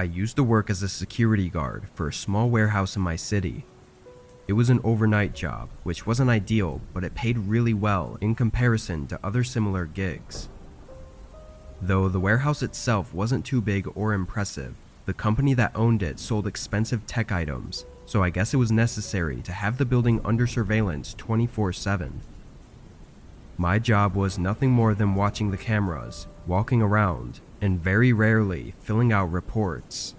I used to work as a security guard for a small warehouse in my city. It was an overnight job, which wasn't ideal, but it paid really well in comparison to other similar gigs. Though the warehouse itself wasn't too big or impressive, the company that owned it sold expensive tech items, so I guess it was necessary to have the building under surveillance 24/7. My job was nothing more than watching the cameras, walking around, and very rarely filling out reports.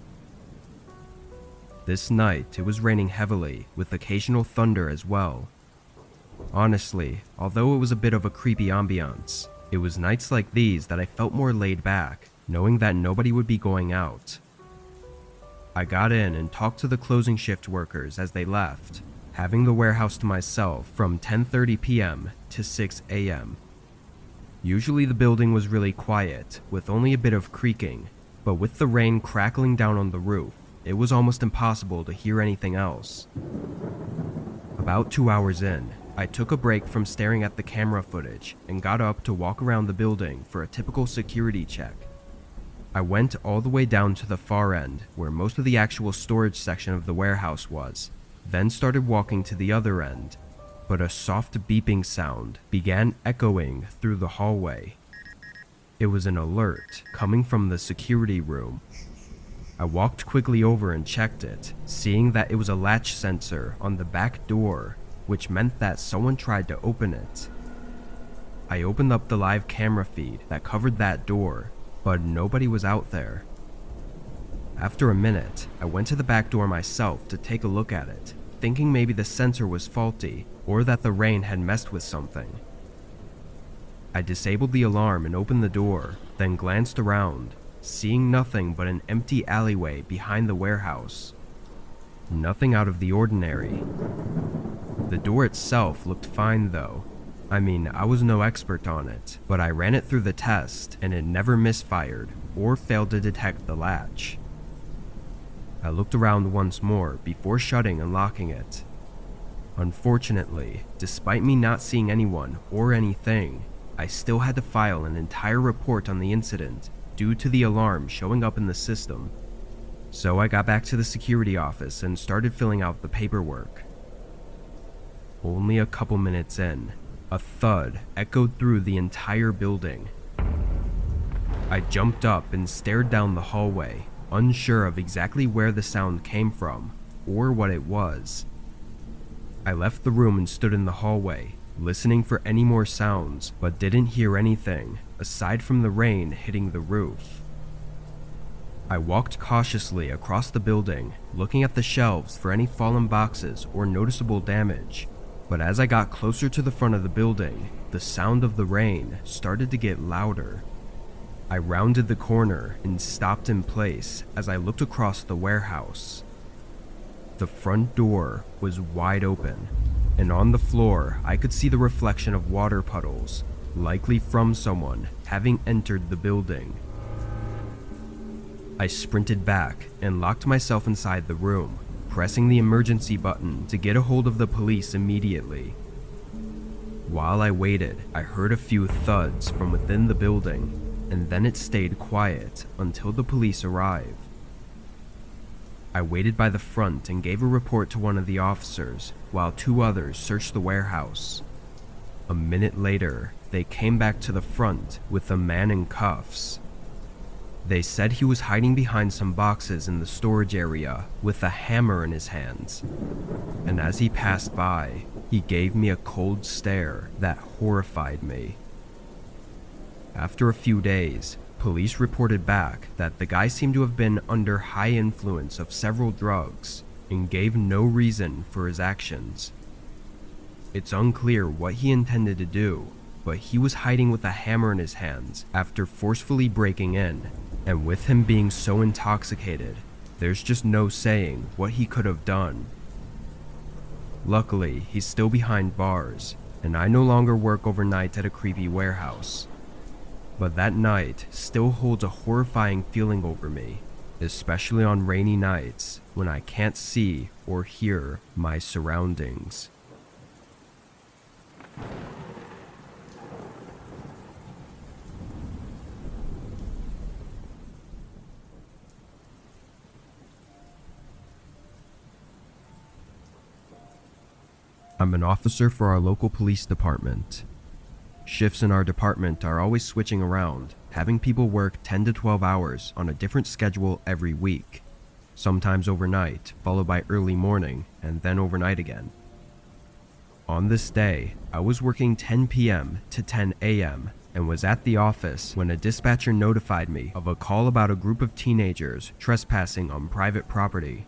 This night, it was raining heavily, with occasional thunder as well. Honestly, although it was a bit of a creepy ambiance, it was nights like these that I felt more laid back, knowing that nobody would be going out. I got in and talked to the closing shift workers as they left, having the warehouse to myself from 10:30 p.m. to 6 a.m. Usually the building was really quiet, with only a bit of creaking, but with the rain crackling down on the roof, it was almost impossible to hear anything else. About 2 hours in, I took a break from staring at the camera footage and got up to walk around the building for a typical security check. I went all the way down to the far end, where most of the actual storage section of the warehouse was, then started walking to the other end, but a soft beeping sound began echoing through the hallway. It was an alert coming from the security room. I walked quickly over and checked it, seeing that it was a latch sensor on the back door, which meant that someone tried to open it. I opened up the live camera feed that covered that door, but nobody was out there. After a minute, I went to the back door myself to take a look at it, thinking maybe the sensor was faulty or that the rain had messed with something. I disabled the alarm and opened the door, then glanced around, seeing nothing but an empty alleyway behind the warehouse. Nothing out of the ordinary. The door itself looked fine though. I mean, I was no expert on it, but I ran it through the test and it never misfired or failed to detect the latch. I looked around once more before shutting and locking it. Unfortunately, despite me not seeing anyone or anything, I still had to file an entire report on the incident due to the alarm showing up in the system. So I got back to the security office and started filling out the paperwork. Only a couple minutes in, a thud echoed through the entire building. I jumped up and stared down the hallway, unsure of exactly where the sound came from or what it was. I left the room and stood in the hallway, listening for any more sounds, but didn't hear anything aside from the rain hitting the roof. I walked cautiously across the building, looking at the shelves for any fallen boxes or noticeable damage, but as I got closer to the front of the building, the sound of the rain started to get louder. I rounded the corner and stopped in place as I looked across the warehouse. The front door was wide open, and on the floor I could see the reflection of water puddles, likely from someone having entered the building. I sprinted back and locked myself inside the room, pressing the emergency button to get a hold of the police immediately. While I waited, I heard a few thuds from within the building, and then it stayed quiet until the police arrived. I waited by the front and gave a report to one of the officers, while two others searched the warehouse. A minute later, they came back to the front with a man in cuffs. They said he was hiding behind some boxes in the storage area with a hammer in his hands, and as he passed by, he gave me a cold stare that horrified me. After a few days, police reported back that the guy seemed to have been under high influence of several drugs and gave no reason for his actions. It's unclear what he intended to do, but he was hiding with a hammer in his hands after forcefully breaking in, and with him being so intoxicated, there's just no saying what he could have done. Luckily, he's still behind bars, and I no longer work overnight at a creepy warehouse. But that night still holds a horrifying feeling over me, especially on rainy nights when I can't see or hear my surroundings. I'm an officer for our local police department. Shifts in our department are always switching around, having people work 10 to 12 hours on a different schedule every week, sometimes overnight, followed by early morning, and then overnight again. On this day, I was working 10 p.m. to 10 a.m. and was at the office when a dispatcher notified me of a call about a group of teenagers trespassing on private property.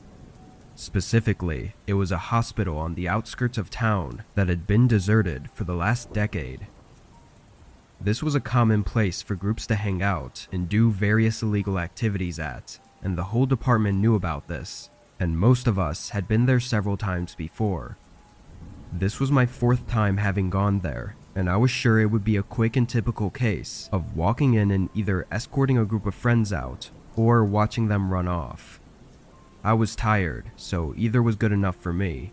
Specifically, it was a hospital on the outskirts of town that had been deserted for the last decade. This was a common place for groups to hang out and do various illegal activities at, and the whole department knew about this, and most of us had been there several times before. This was my fourth time having gone there, and I was sure it would be a quick and typical case of walking in and either escorting a group of friends out or watching them run off. I was tired, so either was good enough for me.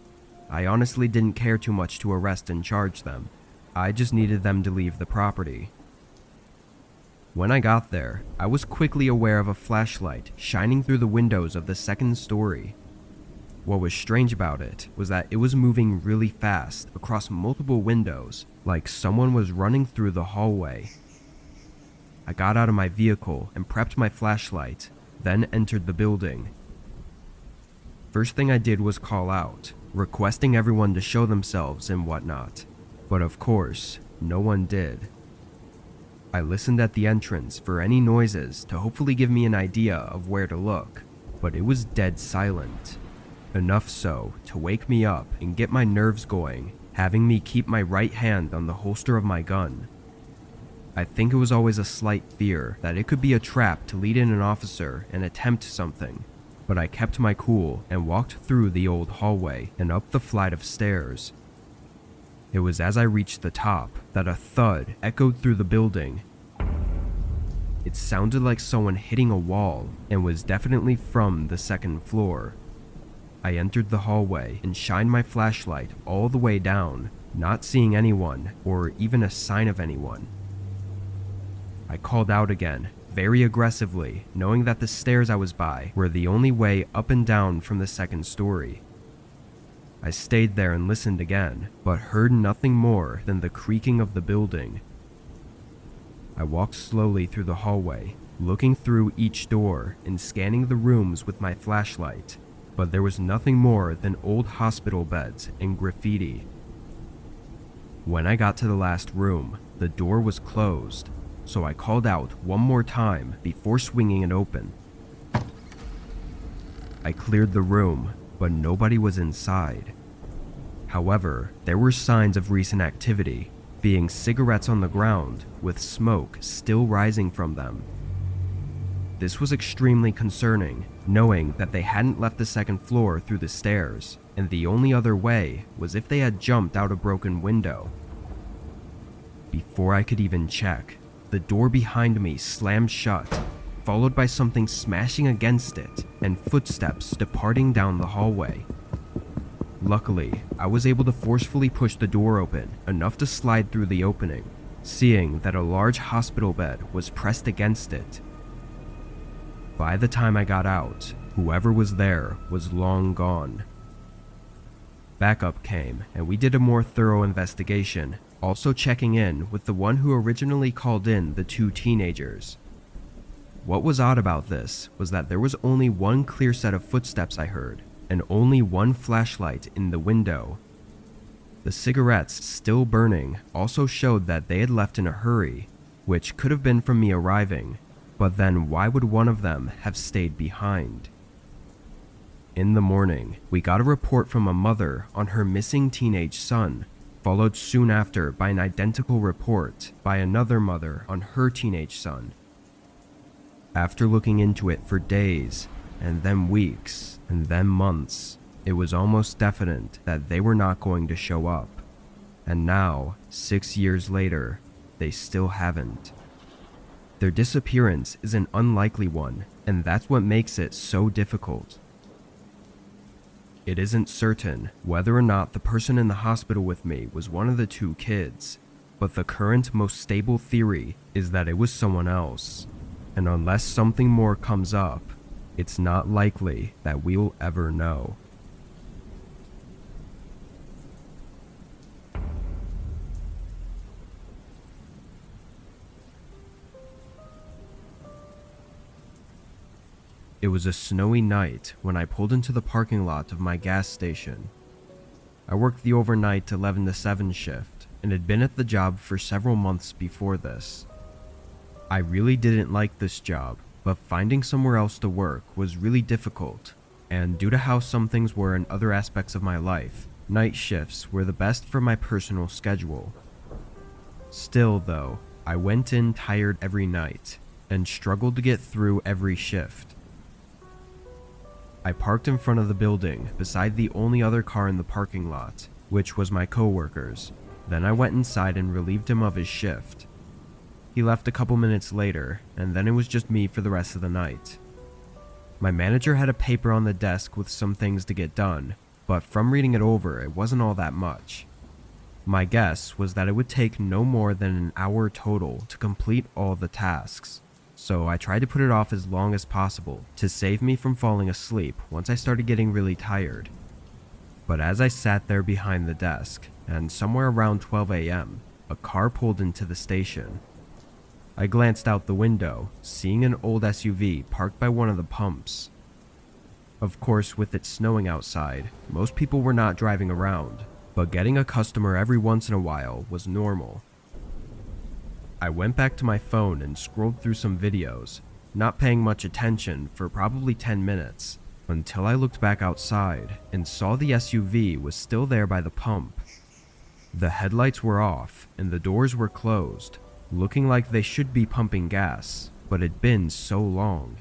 I honestly didn't care too much to arrest and charge them. I just needed them to leave the property. When I got there, I was quickly aware of a flashlight shining through the windows of the second story. What was strange about it was that it was moving really fast across multiple windows, like someone was running through the hallway. I got out of my vehicle and prepped my flashlight, then entered the building. First thing I did was call out, requesting everyone to show themselves and whatnot. But of course, no one did. I listened at the entrance for any noises to hopefully give me an idea of where to look, but it was dead silent. Enough so to wake me up and get my nerves going, having me keep my right hand on the holster of my gun. I think it was always a slight fear that it could be a trap to lead in an officer and attempt something, but I kept my cool and walked through the old hallway and up the flight of stairs. It was as I reached the top that a thud echoed through the building. It sounded like someone hitting a wall and was definitely from the second floor. I entered the hallway and shined my flashlight all the way down, not seeing anyone or even a sign of anyone. I called out again, very aggressively, knowing that the stairs I was by were the only way up and down from the second story. I stayed there and listened again, but heard nothing more than the creaking of the building. I walked slowly through the hallway, looking through each door and scanning the rooms with my flashlight, but there was nothing more than old hospital beds and graffiti. When I got to the last room, the door was closed, so I called out one more time before swinging it open. I cleared the room, but nobody was inside. However, there were signs of recent activity, being cigarettes on the ground with smoke still rising from them. This was extremely concerning, knowing that they hadn't left the second floor through the stairs, and the only other way was if they had jumped out a broken window. Before I could even check, the door behind me slammed shut, followed by something smashing against it and footsteps departing down the hallway. Luckily, I was able to forcefully push the door open enough to slide through the opening, seeing that a large hospital bed was pressed against it. By the time I got out, whoever was there was long gone. Backup came, and we did a more thorough investigation, also checking in with the one who originally called in the two teenagers. What was odd about this was that there was only one clear set of footsteps I heard, and only one flashlight in the window. The cigarettes still burning also showed that they had left in a hurry, which could have been from me arriving, but then why would one of them have stayed behind? In the morning, we got a report from a mother on her missing teenage son, followed soon after by an identical report by another mother on her teenage son. After looking into it for days, and then weeks, and then months, it was almost definite that they were not going to show up. And now, 6 years later, they still haven't. Their disappearance is an unlikely one, and that's what makes it so difficult. It isn't certain whether or not the person in the hospital with me was one of the two kids, but the current most stable theory is that it was someone else. And unless something more comes up, it's not likely that we'll ever know. It was a snowy night when I pulled into the parking lot of my gas station. I worked the overnight 11 to 7 shift and had been at the job for several months before this. I really didn't like this job, but finding somewhere else to work was really difficult, and due to how some things were in other aspects of my life, night shifts were the best for my personal schedule. Still though, I went in tired every night and struggled to get through every shift. I parked in front of the building beside the only other car in the parking lot, which was my coworker's. Then I went inside and relieved him of his shift. He left a couple minutes later, and then it was just me for the rest of the night. My manager had a paper on the desk with some things to get done, but from reading it over, it wasn't all that much. My guess was that it would take no more than an hour total to complete all the tasks, so I tried to put it off as long as possible to save me from falling asleep once I started getting really tired. But as I sat there behind the desk, and somewhere around 12 a.m., a car pulled into the station. I glanced out the window, seeing an old SUV parked by one of the pumps. Of course, with it snowing outside, most people were not driving around, but getting a customer every once in a while was normal. I went back to my phone and scrolled through some videos, not paying much attention for probably 10 minutes, until I looked back outside and saw the SUV was still there by the pump. The headlights were off and the doors were closed, looking like they should be pumping gas, but it'd been so long.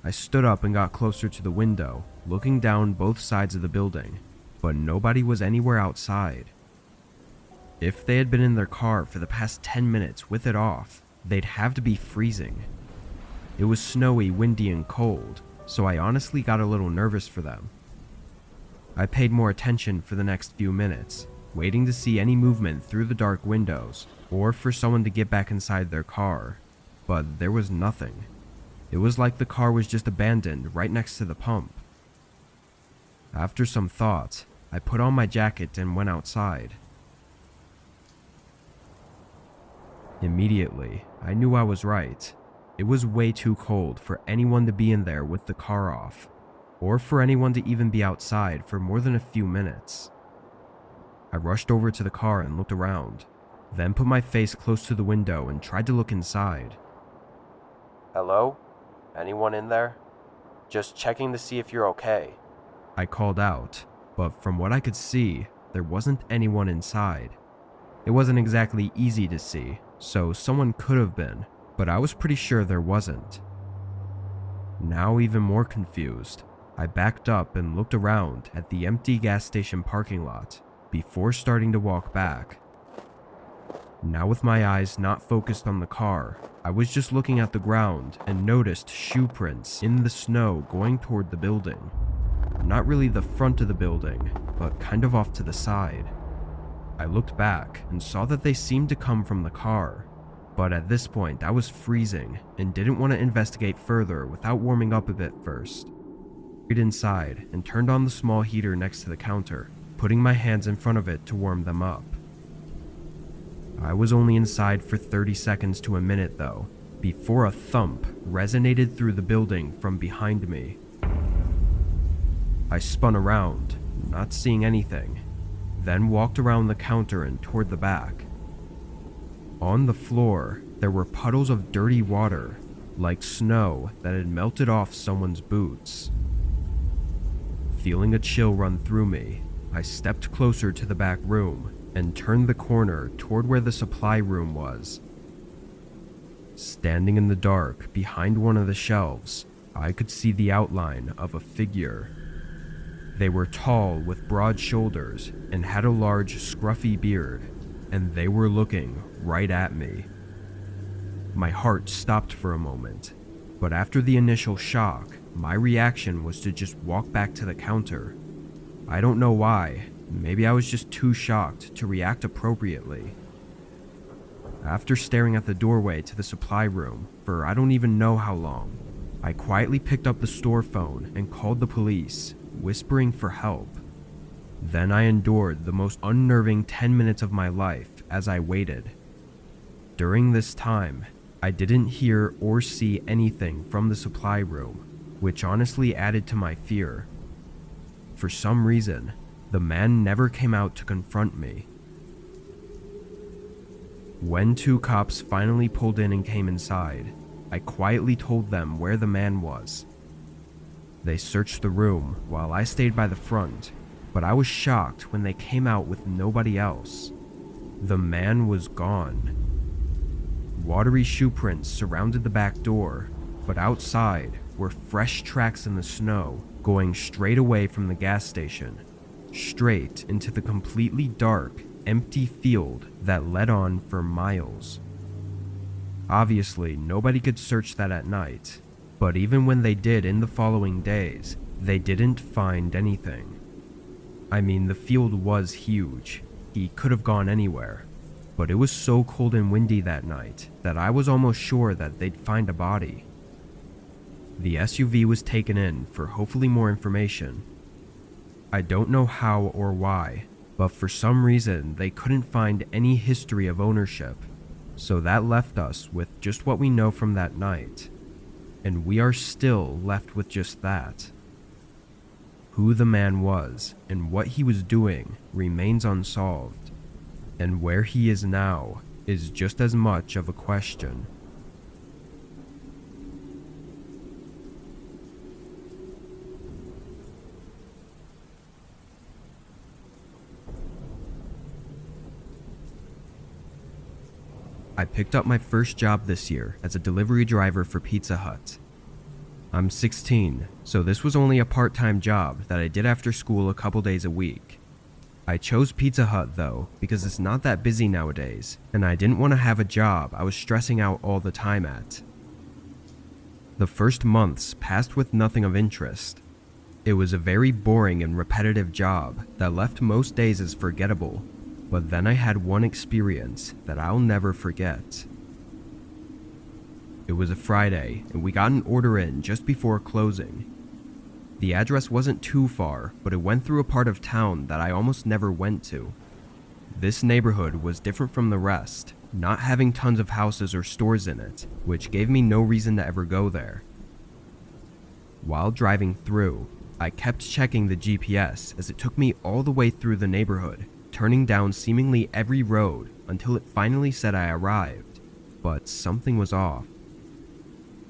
I stood up and got closer to the window, looking down both sides of the building, but nobody was anywhere outside. If they had been in their car for the past 10 minutes with it off, they'd have to be freezing. It was snowy, windy, and cold, so I honestly got a little nervous for them. I paid more attention for the next few minutes, waiting to see any movement through the dark windows or for someone to get back inside their car, but there was nothing. It was like the car was just abandoned right next to the pump. After some thought, I put on my jacket and went outside. Immediately, I knew I was right. It was way too cold for anyone to be in there with the car off, or for anyone to even be outside for more than a few minutes. I rushed over to the car and looked around, then put my face close to the window and tried to look inside. "Hello? Anyone in there? Just checking to see if you're okay," I called out, but from what I could see, there wasn't anyone inside. It wasn't exactly easy to see, so someone could have been, but I was pretty sure there wasn't. Now even more confused, I backed up and looked around at the empty gas station parking lot before starting to walk back. Now with my eyes not focused on the car, I was just looking at the ground and noticed shoe prints in the snow going toward the building. Not really the front of the building, but kind of off to the side. I looked back and saw that they seemed to come from the car, but at this point I was freezing and didn't want to investigate further without warming up a bit first. I hurried inside and turned on the small heater next to the counter, putting my hands in front of it to warm them up. I was only inside for 30 seconds to a minute though, before a thump resonated through the building from behind me. I spun around, not seeing anything, then walked around the counter and toward the back. On the floor, there were puddles of dirty water, like snow that had melted off someone's boots. Feeling a chill run through me, I stepped closer to the back room and turned the corner toward where the supply room was. Standing in the dark behind one of the shelves, I could see the outline of a figure. They were tall with broad shoulders and had a large scruffy beard, and they were looking right at me. My heart stopped for a moment, but after the initial shock, my reaction was to just walk back to the counter. I don't know why, maybe I was just too shocked to react appropriately. After staring at the doorway to the supply room for I don't even know how long, I quietly picked up the store phone and called the police, whispering for help. Then I endured the most unnerving 10 minutes of my life as I waited. During this time, I didn't hear or see anything from the supply room, which honestly added to my fear. For some reason, the man never came out to confront me. When 2 cops finally pulled in and came inside, I quietly told them where the man was. They searched the room while I stayed by the front, but I was shocked when they came out with nobody else. The man was gone. Watery shoe prints surrounded the back door, but outside were fresh tracks in the snow going straight away from the gas station, straight into the completely dark, empty field that led on for miles. Obviously, nobody could search that at night, but even when they did in the following days, they didn't find anything. I mean, the field was huge. He could have gone anywhere, but it was so cold and windy that night that I was almost sure that they'd find a body. The SUV was taken in for hopefully more information. I don't know how or why, but for some reason they couldn't find any history of ownership, so that left us with just what we know from that night, and we are still left with just that. Who the man was and what he was doing remains unsolved, and where he is now is just as much of a question. I picked up my first job this year as a delivery driver for Pizza Hut. I'm 16, so this was only a part-time job that I did after school a couple days a week. I chose Pizza Hut though because it's not that busy nowadays, and I didn't want to have a job I was stressing out all the time at. The first months passed with nothing of interest. It was a very boring and repetitive job that left most days as forgettable. But then I had one experience that I'll never forget. It was a Friday, and we got an order in just before closing. The address wasn't too far, but it went through a part of town that I almost never went to. This neighborhood was different from the rest, not having tons of houses or stores in it, which gave me no reason to ever go there. While driving through, I kept checking the GPS as it took me all the way through the neighborhood, turning down seemingly every road until it finally said I arrived, but something was off.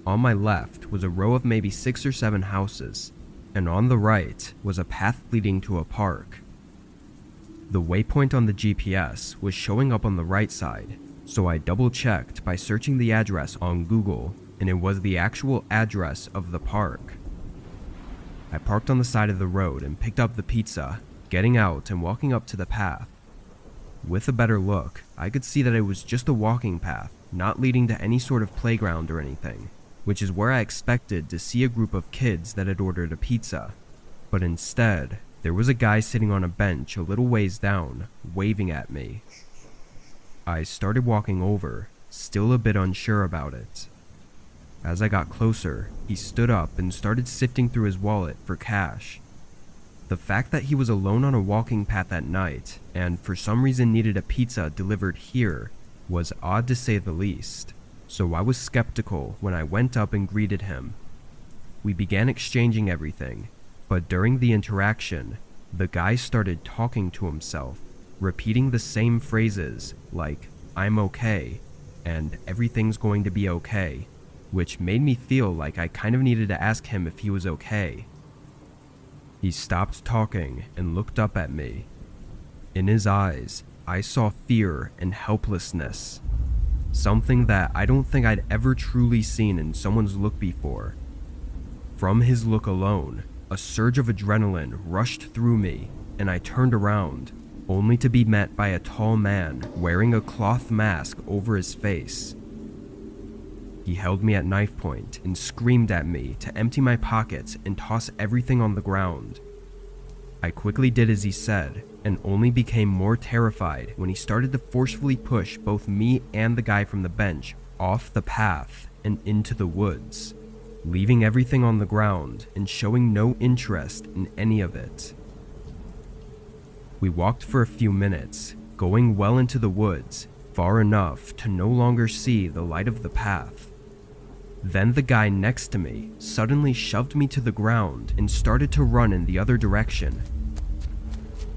On my left was a row of maybe 6 or 7 houses, and on the right was a path leading to a park. The waypoint on the GPS was showing up on the right side, so I double-checked by searching the address on Google, and it was the actual address of the park. I parked on the side of the road and picked up the pizza, getting out and walking up to the path. With a better look, I could see that it was just a walking path, not leading to any sort of playground or anything, which is where I expected to see a group of kids that had ordered a pizza. But instead, there was a guy sitting on a bench a little ways down, waving at me. I started walking over, still a bit unsure about it. As I got closer, he stood up and started sifting through his wallet for cash. The fact that he was alone on a walking path at night, and for some reason needed a pizza delivered here, was odd to say the least, so I was skeptical when I went up and greeted him. We began exchanging everything, but during the interaction, the guy started talking to himself, repeating the same phrases like, "I'm okay," and "everything's going to be okay," which made me feel like I kind of needed to ask him if he was okay. He stopped talking and looked up at me. In his eyes, I saw fear and helplessness, something that I don't think I'd ever truly seen in someone's look before. From his look alone, a surge of adrenaline rushed through me, and I turned around, only to be met by a tall man wearing a cloth mask over his face. He held me at knife point and screamed at me to empty my pockets and toss everything on the ground. I quickly did as he said, and only became more terrified when he started to forcefully push both me and the guy from the bench off the path and into the woods, leaving everything on the ground and showing no interest in any of it. We walked for a few minutes, going well into the woods, far enough to no longer see the light of the path. Then the guy next to me suddenly shoved me to the ground and started to run in the other direction.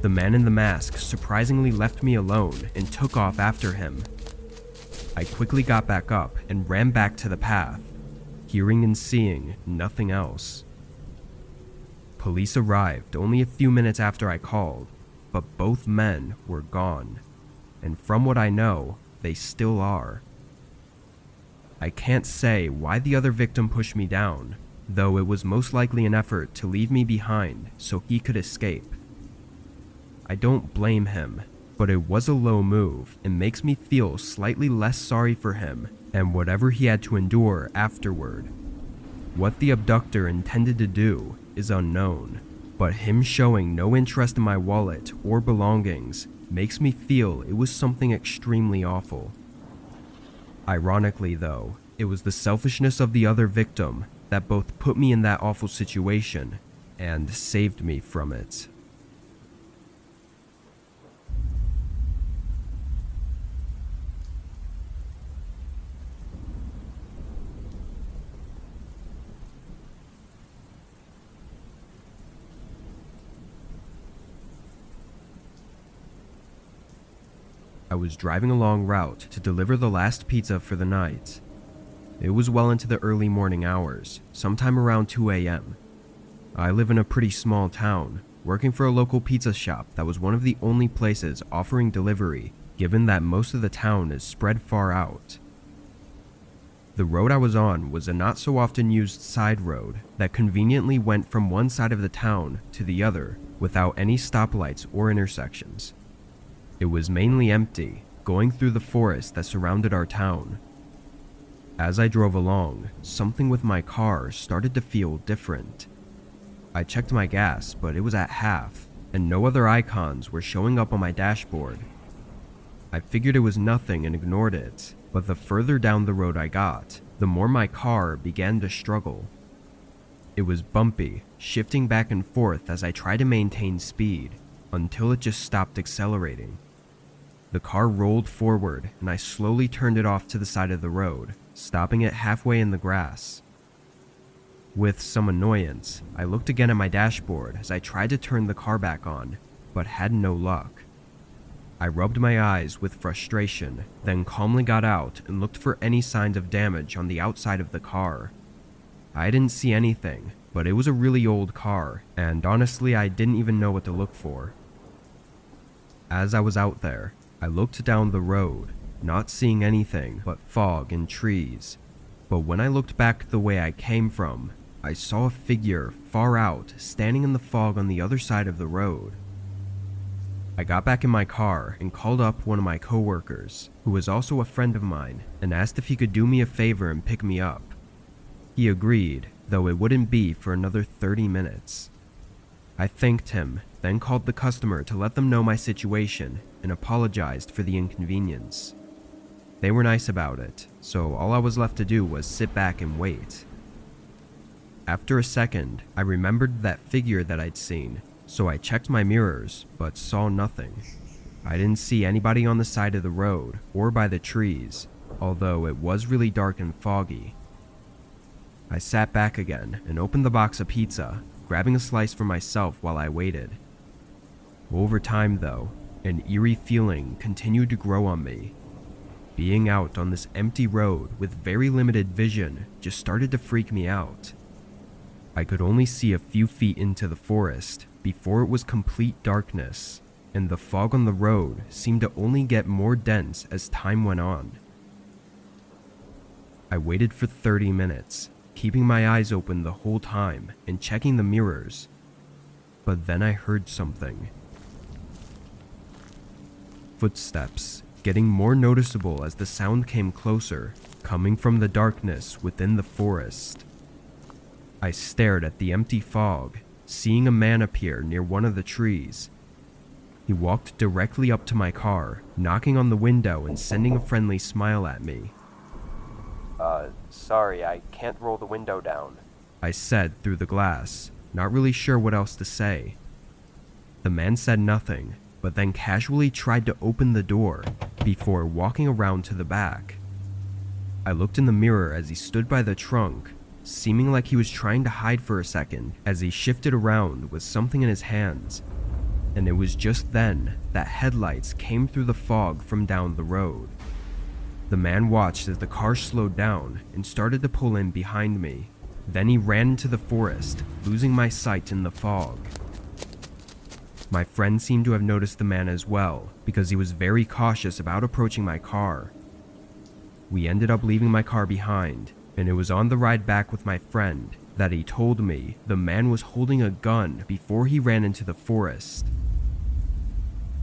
The man in the mask surprisingly left me alone and took off after him. I quickly got back up and ran back to the path, hearing and seeing nothing else. Police arrived only a few minutes after I called, but both men were gone, and from what I know, they still are. I can't say why the other victim pushed me down, though it was most likely an effort to leave me behind so he could escape. I don't blame him, but it was a low move and makes me feel slightly less sorry for him and whatever he had to endure afterward. What the abductor intended to do is unknown, but him showing no interest in my wallet or belongings makes me feel it was something extremely awful. Ironically though, it was the selfishness of the other victim that both put me in that awful situation and saved me from it. I was driving a long route to deliver the last pizza for the night. It was well into the early morning hours, sometime around 2 a.m. I live in a pretty small town, working for a local pizza shop that was one of the only places offering delivery, given that most of the town is spread far out. The road I was on was a not so often used side road that conveniently went from one side of the town to the other without any stoplights or intersections. It was mainly empty, going through the forest that surrounded our town. As I drove along, something with my car started to feel different. I checked my gas, but it was at half, and no other icons were showing up on my dashboard. I figured it was nothing and ignored it, but the further down the road I got, the more my car began to struggle. It was bumpy, shifting back and forth as I tried to maintain speed, until it just stopped accelerating. The car rolled forward, and I slowly turned it off to the side of the road, stopping it halfway in the grass. With some annoyance, I looked again at my dashboard as I tried to turn the car back on, but had no luck. I rubbed my eyes with frustration, then calmly got out and looked for any signs of damage on the outside of the car. I didn't see anything, but it was a really old car, and honestly I didn't even know what to look for. As I was out there, I looked down the road, not seeing anything but fog and trees, but when I looked back the way I came from, I saw a figure far out standing in the fog on the other side of the road. I got back in my car and called up one of my coworkers, who was also a friend of mine, and asked if he could do me a favor and pick me up. He agreed, though it wouldn't be for another 30 minutes. I thanked him, then called the customer to let them know my situation and apologized for the inconvenience. They were nice about it, so all I was left to do was sit back and wait. After a second, I remembered that figure that I'd seen, so I checked my mirrors, but saw nothing. I didn't see anybody on the side of the road or by the trees, although it was really dark and foggy. I sat back again and opened the box of pizza, grabbing a slice for myself while I waited. Over time though, an eerie feeling continued to grow on me. Being out on this empty road with very limited vision just started to freak me out. I could only see a few feet into the forest before it was complete darkness, and the fog on the road seemed to only get more dense as time went on. I waited for 30 minutes, keeping my eyes open the whole time and checking the mirrors, but then I heard something. Footsteps, getting more noticeable as the sound came closer, coming from the darkness within the forest. I stared at the empty fog, seeing a man appear near one of the trees. He walked directly up to my car, knocking on the window and sending a friendly smile at me. Sorry, I can't roll the window down," I said through the glass, not really sure what else to say. The man said nothing, but then casually tried to open the door before walking around to the back. I looked in the mirror as he stood by the trunk, seeming like he was trying to hide for a second as he shifted around with something in his hands. And it was just then that headlights came through the fog from down the road. The man watched as the car slowed down and started to pull in behind me. Then he ran into the forest, losing my sight in the fog. My friend seemed to have noticed the man as well, because he was very cautious about approaching my car. We ended up leaving my car behind, and it was on the ride back with my friend that he told me the man was holding a gun before he ran into the forest.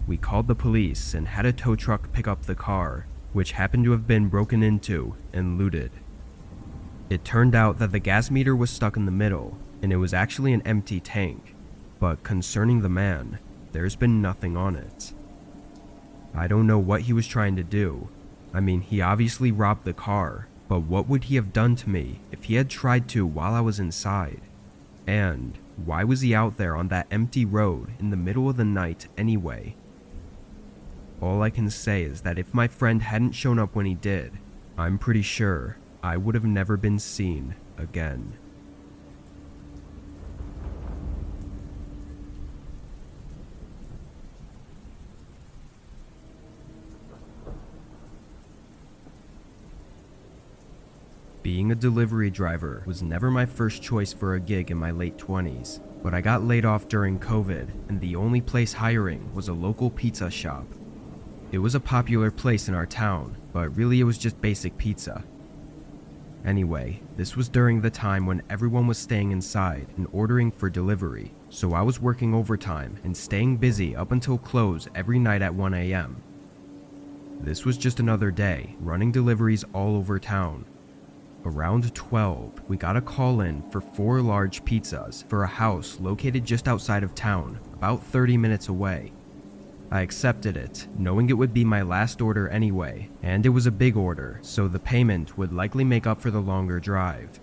We called the police and had a tow truck pick up the car, which happened to have been broken into and looted. It turned out that the gas meter was stuck in the middle, and it was actually an empty tank, but concerning the man, there's been nothing on it. I don't know what he was trying to do. I mean, he obviously robbed the car, but what would he have done to me if he had tried to while I was inside? And why was he out there on that empty road in the middle of the night anyway? All I can say is that if my friend hadn't shown up when he did, I'm pretty sure I would have never been seen again. Being a delivery driver was never my first choice for a gig in my late 20s, but I got laid off during COVID, and the only place hiring was a local pizza shop. It was a popular place in our town, but really it was just basic pizza. Anyway, this was during the time when everyone was staying inside and ordering for delivery, so I was working overtime and staying busy up until close every night at 1 a.m. This was just another day, running deliveries all over town. Around 12, we got a call in for 4 large pizzas for a house located just outside of town, about 30 minutes away. I accepted it, knowing it would be my last order anyway, and it was a big order, so the payment would likely make up for the longer drive.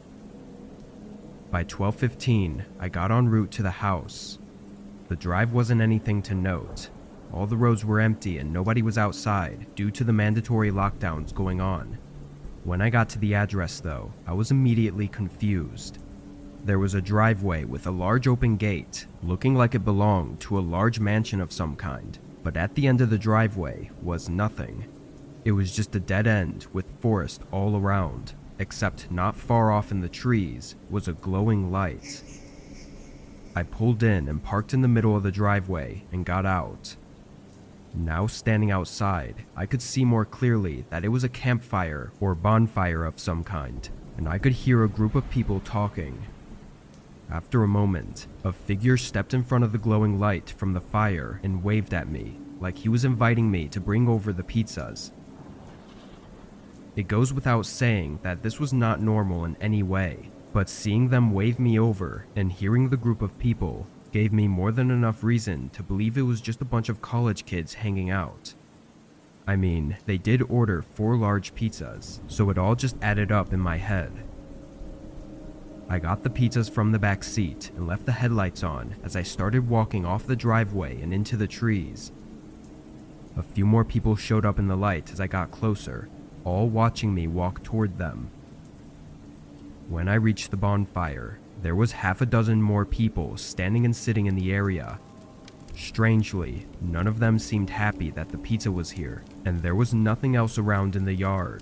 By 12:15, I got en route to the house. The drive wasn't anything to note. All the roads were empty and nobody was outside due to the mandatory lockdowns going on. When I got to the address though, I was immediately confused. There was a driveway with a large open gate, looking like it belonged to a large mansion of some kind, but at the end of the driveway was nothing. It was just a dead end with forest all around, except not far off in the trees was a glowing light. I pulled in and parked in the middle of the driveway and got out. Now standing outside, I could see more clearly that it was a campfire or bonfire of some kind, and I could hear a group of people talking. After a moment, a figure stepped in front of the glowing light from the fire and waved at me, like he was inviting me to bring over the pizzas. It goes without saying that this was not normal in any way, but seeing them wave me over and hearing the group of people gave me more than enough reason to believe it was just a bunch of college kids hanging out. I mean, they did order 4 large pizzas, so it all just added up in my head. I got the pizzas from the back seat and left the headlights on as I started walking off the driveway and into the trees. A few more people showed up in the light as I got closer, all watching me walk toward them. When I reached the bonfire, there was half a dozen more people standing and sitting in the area. Strangely, none of them seemed happy that the pizza was here, and there was nothing else around in the yard.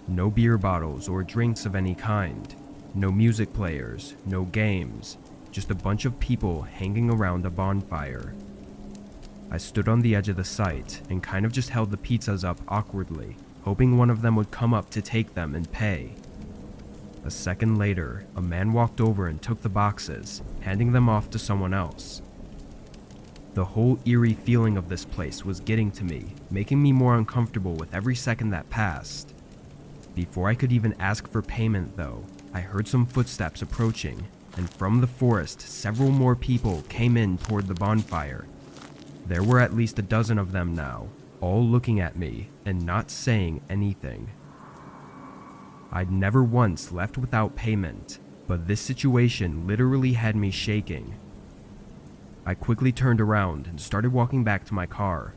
No beer bottles or drinks of any kind. No music players, no games, just a bunch of people hanging around a bonfire. I stood on the edge of the site and kind of just held the pizzas up awkwardly, hoping one of them would come up to take them and pay. A second later, a man walked over and took the boxes, handing them off to someone else. The whole eerie feeling of this place was getting to me, making me more uncomfortable with every second that passed. Before I could even ask for payment though, I heard some footsteps approaching, and from the forest several more people came in toward the bonfire. There were at least a dozen of them now, all looking at me and not saying anything. I'd never once left without payment, but this situation literally had me shaking. I quickly turned around and started walking back to my car.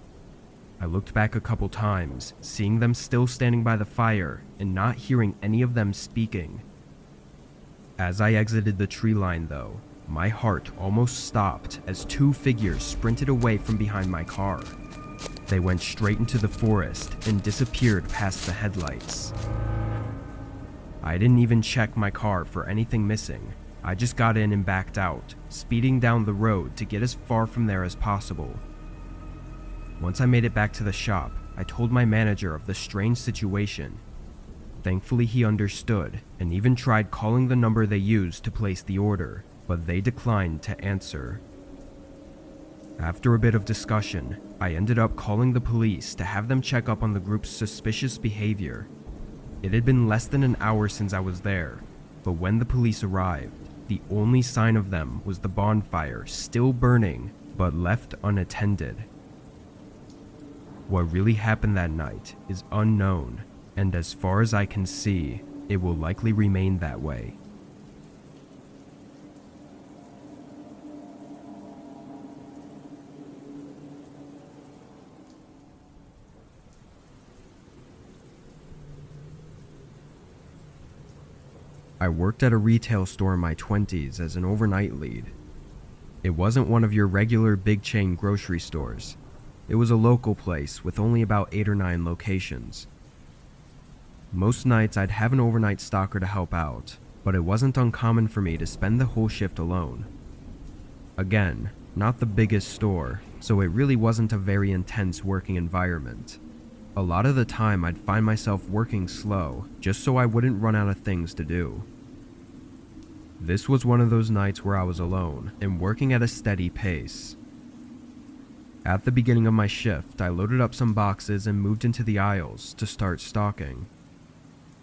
I looked back a couple times, seeing them still standing by the fire and not hearing any of them speaking. As I exited the tree line though, my heart almost stopped as two figures sprinted away from behind my car. They went straight into the forest and disappeared past the headlights. I didn't even check my car for anything missing. I just got in and backed out, speeding down the road to get as far from there as possible. Once I made it back to the shop, I told my manager of the strange situation. Thankfully he understood and even tried calling the number they used to place the order, but they declined to answer. After a bit of discussion, I ended up calling the police to have them check up on the group's suspicious behavior. It had been less than an hour since I was there, but when the police arrived, the only sign of them was the bonfire still burning, but left unattended. What really happened that night is unknown, and as far as I can see, it will likely remain that way. I worked at a retail store in my 20s as an overnight lead. It wasn't one of your regular big chain grocery stores. It was a local place with only about 8 or 9 locations. Most nights I'd have an overnight stalker to help out, but it wasn't uncommon for me to spend the whole shift alone. Again, not the biggest store, so it really wasn't a very intense working environment. A lot of the time I'd find myself working slow, just so I wouldn't run out of things to do. This was one of those nights where I was alone and working at a steady pace. At the beginning of my shift, I loaded up some boxes and moved into the aisles to start stocking.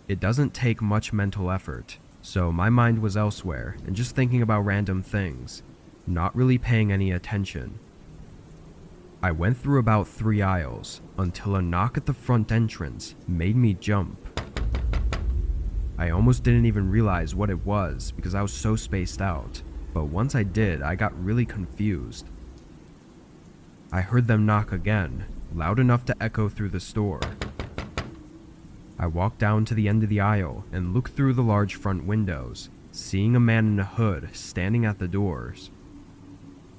It doesn't take much mental effort, so my mind was elsewhere and just thinking about random things, not really paying any attention. I went through about 3 aisles until a knock at the front entrance made me jump. I almost didn't even realize what it was because I was so spaced out, but once I did, I got really confused. I heard them knock again, loud enough to echo through the store. I walked down to the end of the aisle and looked through the large front windows, seeing a man in a hood standing at the doors.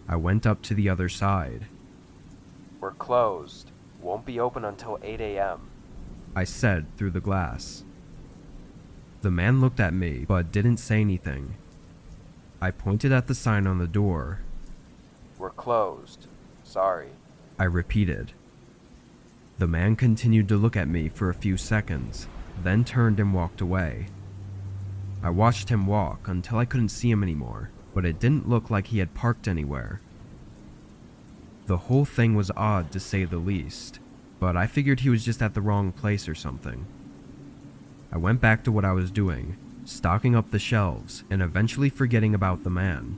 I went up to the other side. "We're closed. Won't be open until 8 a.m. I said through the glass. The man looked at me but didn't say anything. I pointed at the sign on the door. "We're closed. Sorry," I repeated. The man continued to look at me for a few seconds, then turned and walked away. I watched him walk until I couldn't see him anymore, but it didn't look like he had parked anywhere. The whole thing was odd to say the least, but I figured he was just at the wrong place or something. I went back to what I was doing, stocking up the shelves and eventually forgetting about the man.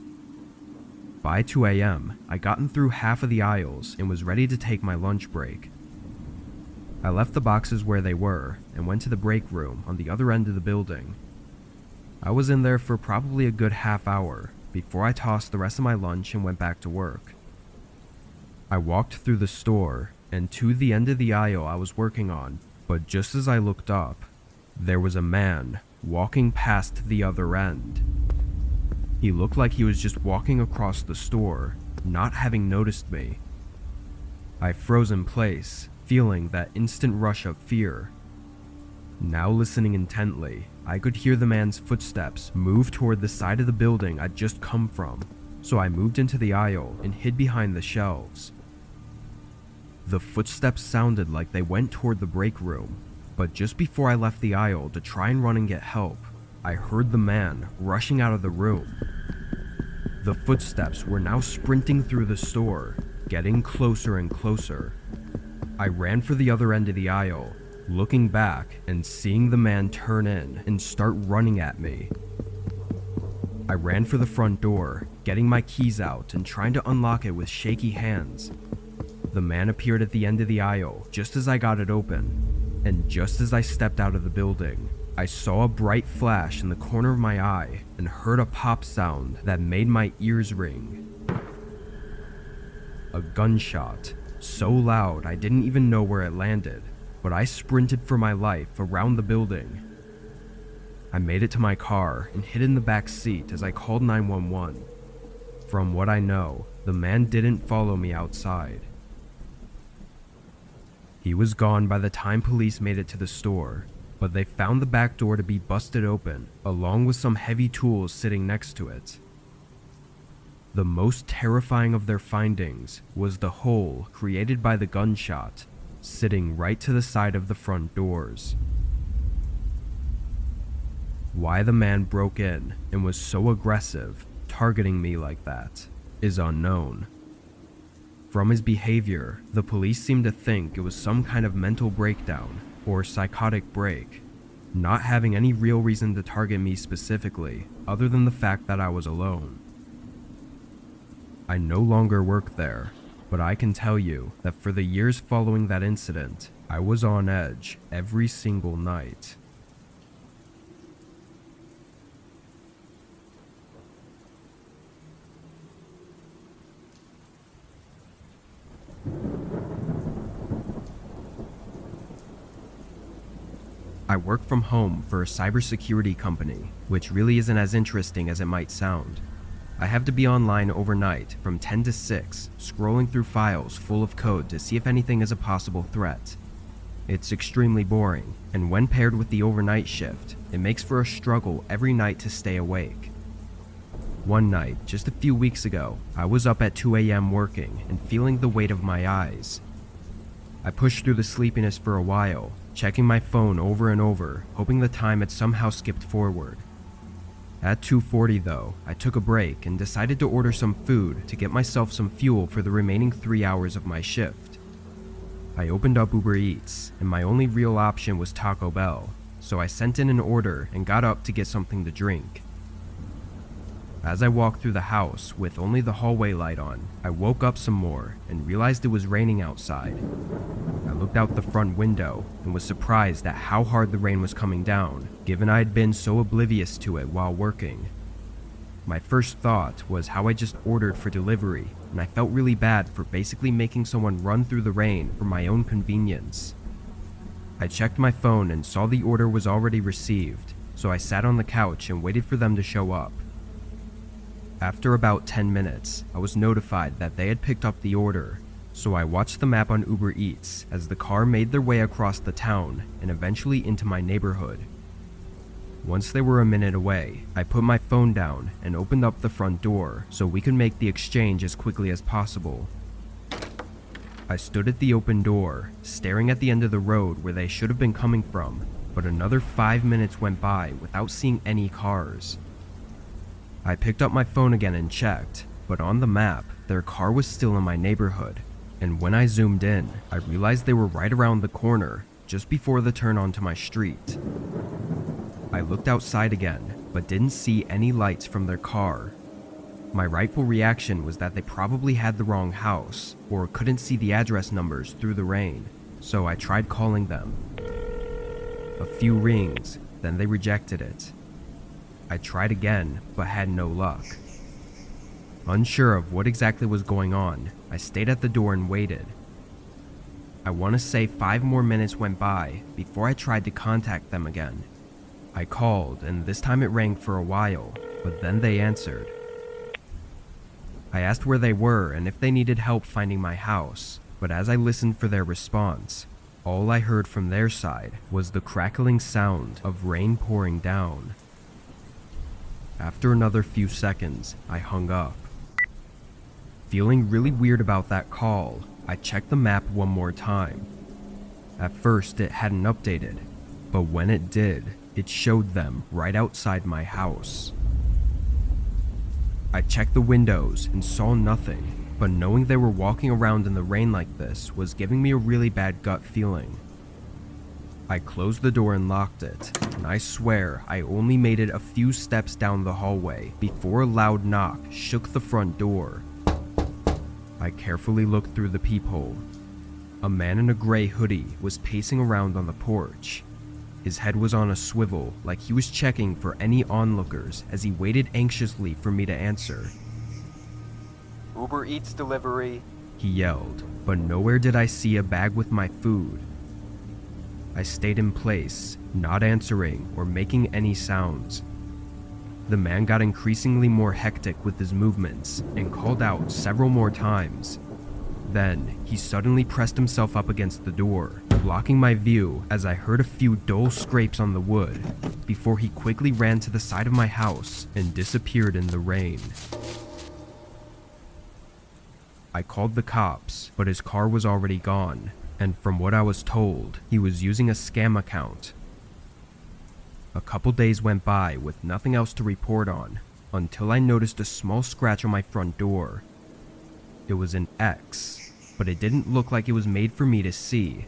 By 2 a.m., I'd gotten through half of the aisles and was ready to take my lunch break. I left the boxes where they were and went to the break room on the other end of the building. I was in there for probably a good half hour before I tossed the rest of my lunch and went back to work. I walked through the store and to the end of the aisle I was working on, but just as I looked up, there was a man walking past the other end. He looked like he was just walking across the store, not having noticed me. I froze in place, feeling that instant rush of fear. Now listening intently, I could hear the man's footsteps move toward the side of the building I'd just come from, so I moved into the aisle and hid behind the shelves. The footsteps sounded like they went toward the break room, but just before I left the aisle to try and run and get help, I heard the man rushing out of the room. The footsteps were now sprinting through the store, getting closer and closer. I ran for the other end of the aisle, looking back and seeing the man turn in and start running at me. I ran for the front door, getting my keys out and trying to unlock it with shaky hands. The man appeared at the end of the aisle just as I got it open, and just as I stepped out of the building, I saw a bright flash in the corner of my eye and heard a pop sound that made my ears ring. A gunshot, so loud I didn't even know where it landed, but I sprinted for my life around the building. I made it to my car and hid in the back seat as I called 911. From what I know, the man didn't follow me outside. He was gone by the time police made it to the store, but they found the back door to be busted open, along with some heavy tools sitting next to it. The most terrifying of their findings was the hole created by the gunshot, sitting right to the side of the front doors. Why the man broke in and was so aggressive, targeting me like that, is unknown. From his behavior, the police seemed to think it was some kind of mental breakdown or psychotic break, not having any real reason to target me specifically other than the fact that I was alone. I no longer work there, but I can tell you that for the years following that incident, I was on edge every single night. I work from home for a cybersecurity company, which really isn't as interesting as it might sound. I have to be online overnight from 10 to 6, scrolling through files full of code to see if anything is a possible threat. It's extremely boring, and when paired with the overnight shift, it makes for a struggle every night to stay awake. One night, just a few weeks ago, I was up at 2 a.m. working and feeling the weight of my eyes. I pushed through the sleepiness for a while, checking my phone over and over, hoping the time had somehow skipped forward. At 2:40 though, I took a break and decided to order some food to get myself some fuel for the remaining 3 hours of my shift. I opened up Uber Eats, and my only real option was Taco Bell, so I sent in an order and got up to get something to drink. As I walked through the house with only the hallway light on, I woke up some more and realized it was raining outside. I looked out the front window and was surprised at how hard the rain was coming down, given I had been so oblivious to it while working. My first thought was how I just ordered for delivery, and I felt really bad for basically making someone run through the rain for my own convenience. I checked my phone and saw the order was already received, so I sat on the couch and waited for them to show up. After about 10 minutes, I was notified that they had picked up the order, so I watched the map on Uber Eats as the car made their way across the town and eventually into my neighborhood. Once they were a minute away, I put my phone down and opened up the front door so we could make the exchange as quickly as possible. I stood at the open door, staring at the end of the road where they should have been coming from, but another 5 minutes went by without seeing any cars. I picked up my phone again and checked, but on the map, their car was still in my neighborhood, and when I zoomed in, I realized they were right around the corner, just before the turn onto my street. I looked outside again, but didn't see any lights from their car. My rightful reaction was that they probably had the wrong house, or couldn't see the address numbers through the rain, so I tried calling them. A few rings, then they rejected it. I tried again, but had no luck. Unsure of what exactly was going on, I stayed at the door and waited. I want to say 5 more minutes went by before I tried to contact them again. I called, and this time it rang for a while, but then they answered. I asked where they were and if they needed help finding my house, but as I listened for their response, all I heard from their side was the crackling sound of rain pouring down. After another few seconds, I hung up. Feeling really weird about that call, I checked the map one more time. At first, it hadn't updated, but when it did, it showed them right outside my house. I checked the windows and saw nothing, but knowing they were walking around in the rain like this was giving me a really bad gut feeling. I closed the door and locked it, and I swear I only made it a few steps down the hallway before a loud knock shook the front door. I carefully looked through the peephole. A man in a gray hoodie was pacing around on the porch. His head was on a swivel, like he was checking for any onlookers as he waited anxiously for me to answer. Uber Eats delivery. he yelled, but nowhere did I see a bag with my food. I stayed in place, not answering or making any sounds. The man got increasingly more hectic with his movements and called out several more times. Then, he suddenly pressed himself up against the door, blocking my view as I heard a few dull scrapes on the wood, before he quickly ran to the side of my house and disappeared in the rain. I called the cops, but his car was already gone, and from what I was told, he was using a scam account. A couple days went by with nothing else to report on, until I noticed a small scratch on my front door. It was an X, but it didn't look like it was made for me to see.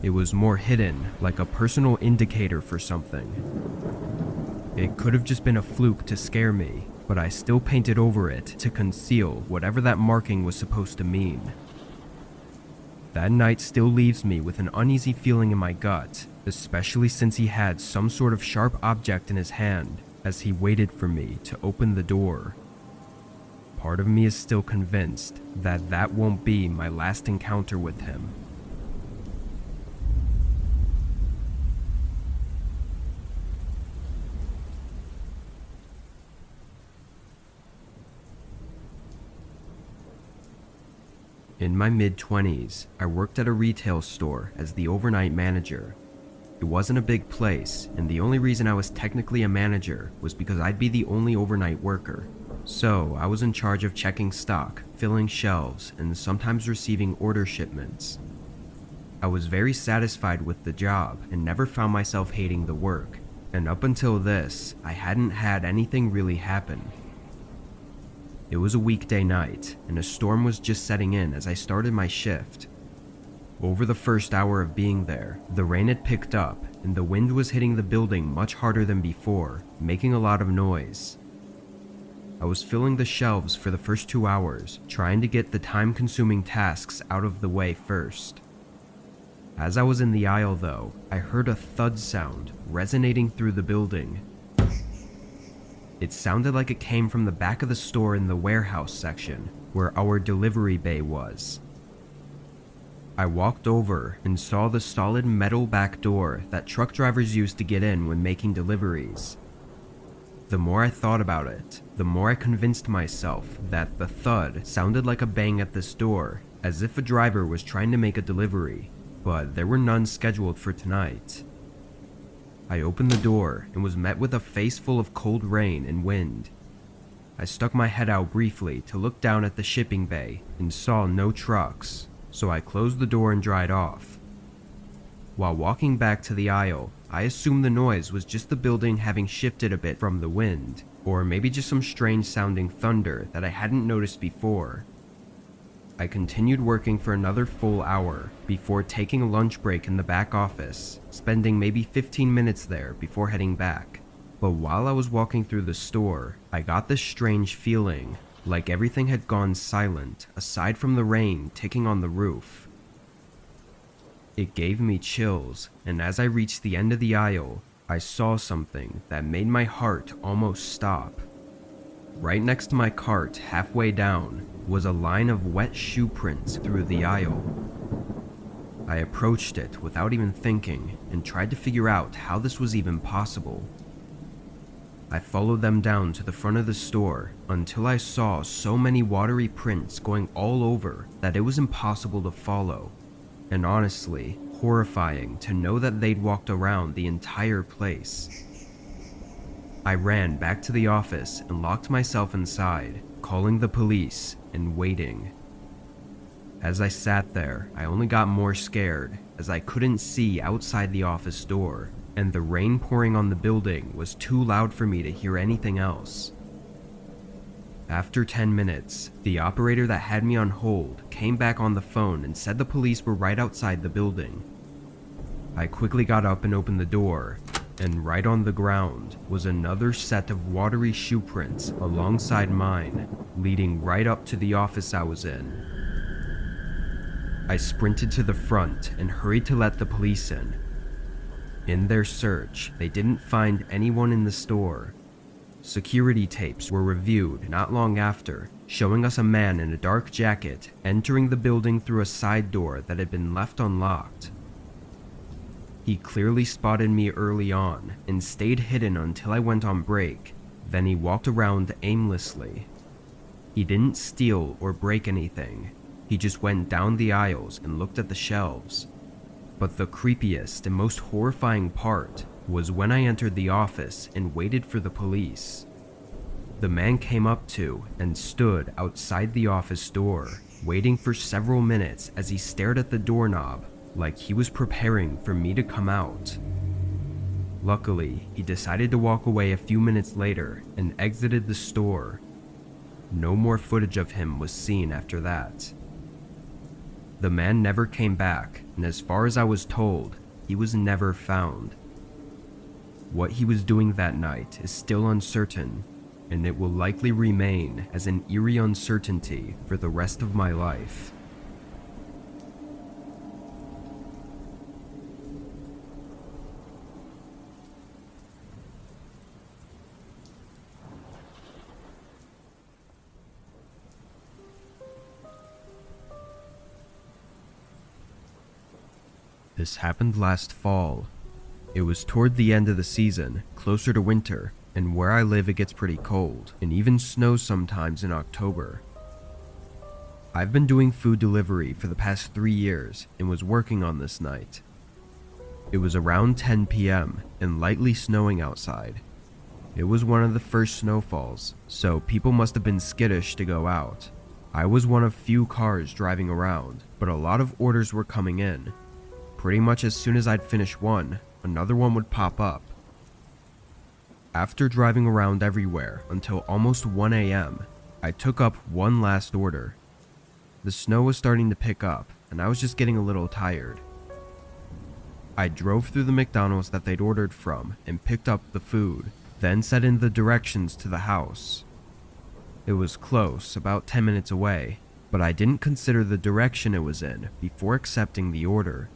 It was more hidden, like a personal indicator for something. It could have just been a fluke to scare me, but I still painted over it to conceal whatever that marking was supposed to mean. That night still leaves me with an uneasy feeling in my gut, especially since he had some sort of sharp object in his hand as he waited for me to open the door. Part of me is still convinced that that won't be my last encounter with him. In my mid-20s, I worked at a retail store as the overnight manager. It wasn't a big place, and the only reason I was technically a manager was because I'd be the only overnight worker. So, I was in charge of checking stock, filling shelves, and sometimes receiving order shipments. I was very satisfied with the job and never found myself hating the work, and up until this, I hadn't had anything really happen. It was a weekday night, and a storm was just setting in as I started my shift. Over the first hour of being there, the rain had picked up, and the wind was hitting the building much harder than before, making a lot of noise. I was filling the shelves for the first 2 hours, trying to get the time-consuming tasks out of the way first. As I was in the aisle though, I heard a thud sound resonating through the building. It sounded like it came from the back of the store in the warehouse section, where our delivery bay was. I walked over and saw the solid metal back door that truck drivers use to get in when making deliveries. The more I thought about it, the more I convinced myself that the thud sounded like a bang at this door, as if a driver was trying to make a delivery, but there were none scheduled for tonight. I opened the door and was met with a face full of cold rain and wind. I stuck my head out briefly to look down at the shipping bay and saw no trucks, so I closed the door and dried off. While walking back to the aisle, I assumed the noise was just the building having shifted a bit from the wind, or maybe just some strange sounding thunder that I hadn't noticed before. I continued working for another full hour before taking a lunch break in the back office, spending maybe 15 minutes there before heading back. But while I was walking through the store, I got this strange feeling, like everything had gone silent aside from the rain ticking on the roof. It gave me chills, and as I reached the end of the aisle, I saw something that made my heart almost stop. Right next to my cart, halfway down, was a line of wet shoe prints through the aisle. I approached it without even thinking and tried to figure out how this was even possible. I followed them down to the front of the store until I saw so many watery prints going all over that it was impossible to follow, and honestly, horrifying to know that they'd walked around the entire place. I ran back to the office and locked myself inside, calling the police and waiting. As I sat there, I only got more scared as I couldn't see outside the office door, and the rain pouring on the building was too loud for me to hear anything else. After 10 minutes, the operator that had me on hold came back on the phone and said the police were right outside the building. I quickly got up and opened the door, and right on the ground was another set of watery shoe prints alongside mine, leading right up to the office I was in. I sprinted to the front and hurried to let the police in. In their search, they didn't find anyone in the store, Security tapes were reviewed not long after, showing us a man in a dark jacket entering the building through a side door that had been left unlocked. He clearly spotted me early on and stayed hidden until I went on break, then he walked around aimlessly. He didn't steal or break anything, he just went down the aisles and looked at the shelves. But the creepiest and most horrifying part was when I entered the office and waited for the police. The man came up to and stood outside the office door, waiting for several minutes as he stared at the doorknob like he was preparing for me to come out. Luckily, he decided to walk away a few minutes later and exited the store. No more footage of him was seen after that. The man never came back, and as far as I was told, he was never found. What he was doing that night is still uncertain, and it will likely remain as an eerie uncertainty for the rest of my life. This happened last fall. It was toward the end of the season, closer to winter, and where I live it gets pretty cold, and even snows sometimes in October. I've been doing food delivery for the past 3 years and was working on this night. It was around 10 p.m. and lightly snowing outside. It was one of the first snowfalls, so people must have been skittish to go out. I was one of few cars driving around, but a lot of orders were coming in. Pretty much as soon as I'd finish one, another one would pop up. After driving around everywhere until almost 1 a.m., I took up one last order. The snow was starting to pick up, and I was just getting a little tired. I drove through the McDonald's that they'd ordered from and picked up the food, then set in the directions to the house. It was close, about 10 minutes away, but I didn't consider the direction it was in before accepting the order.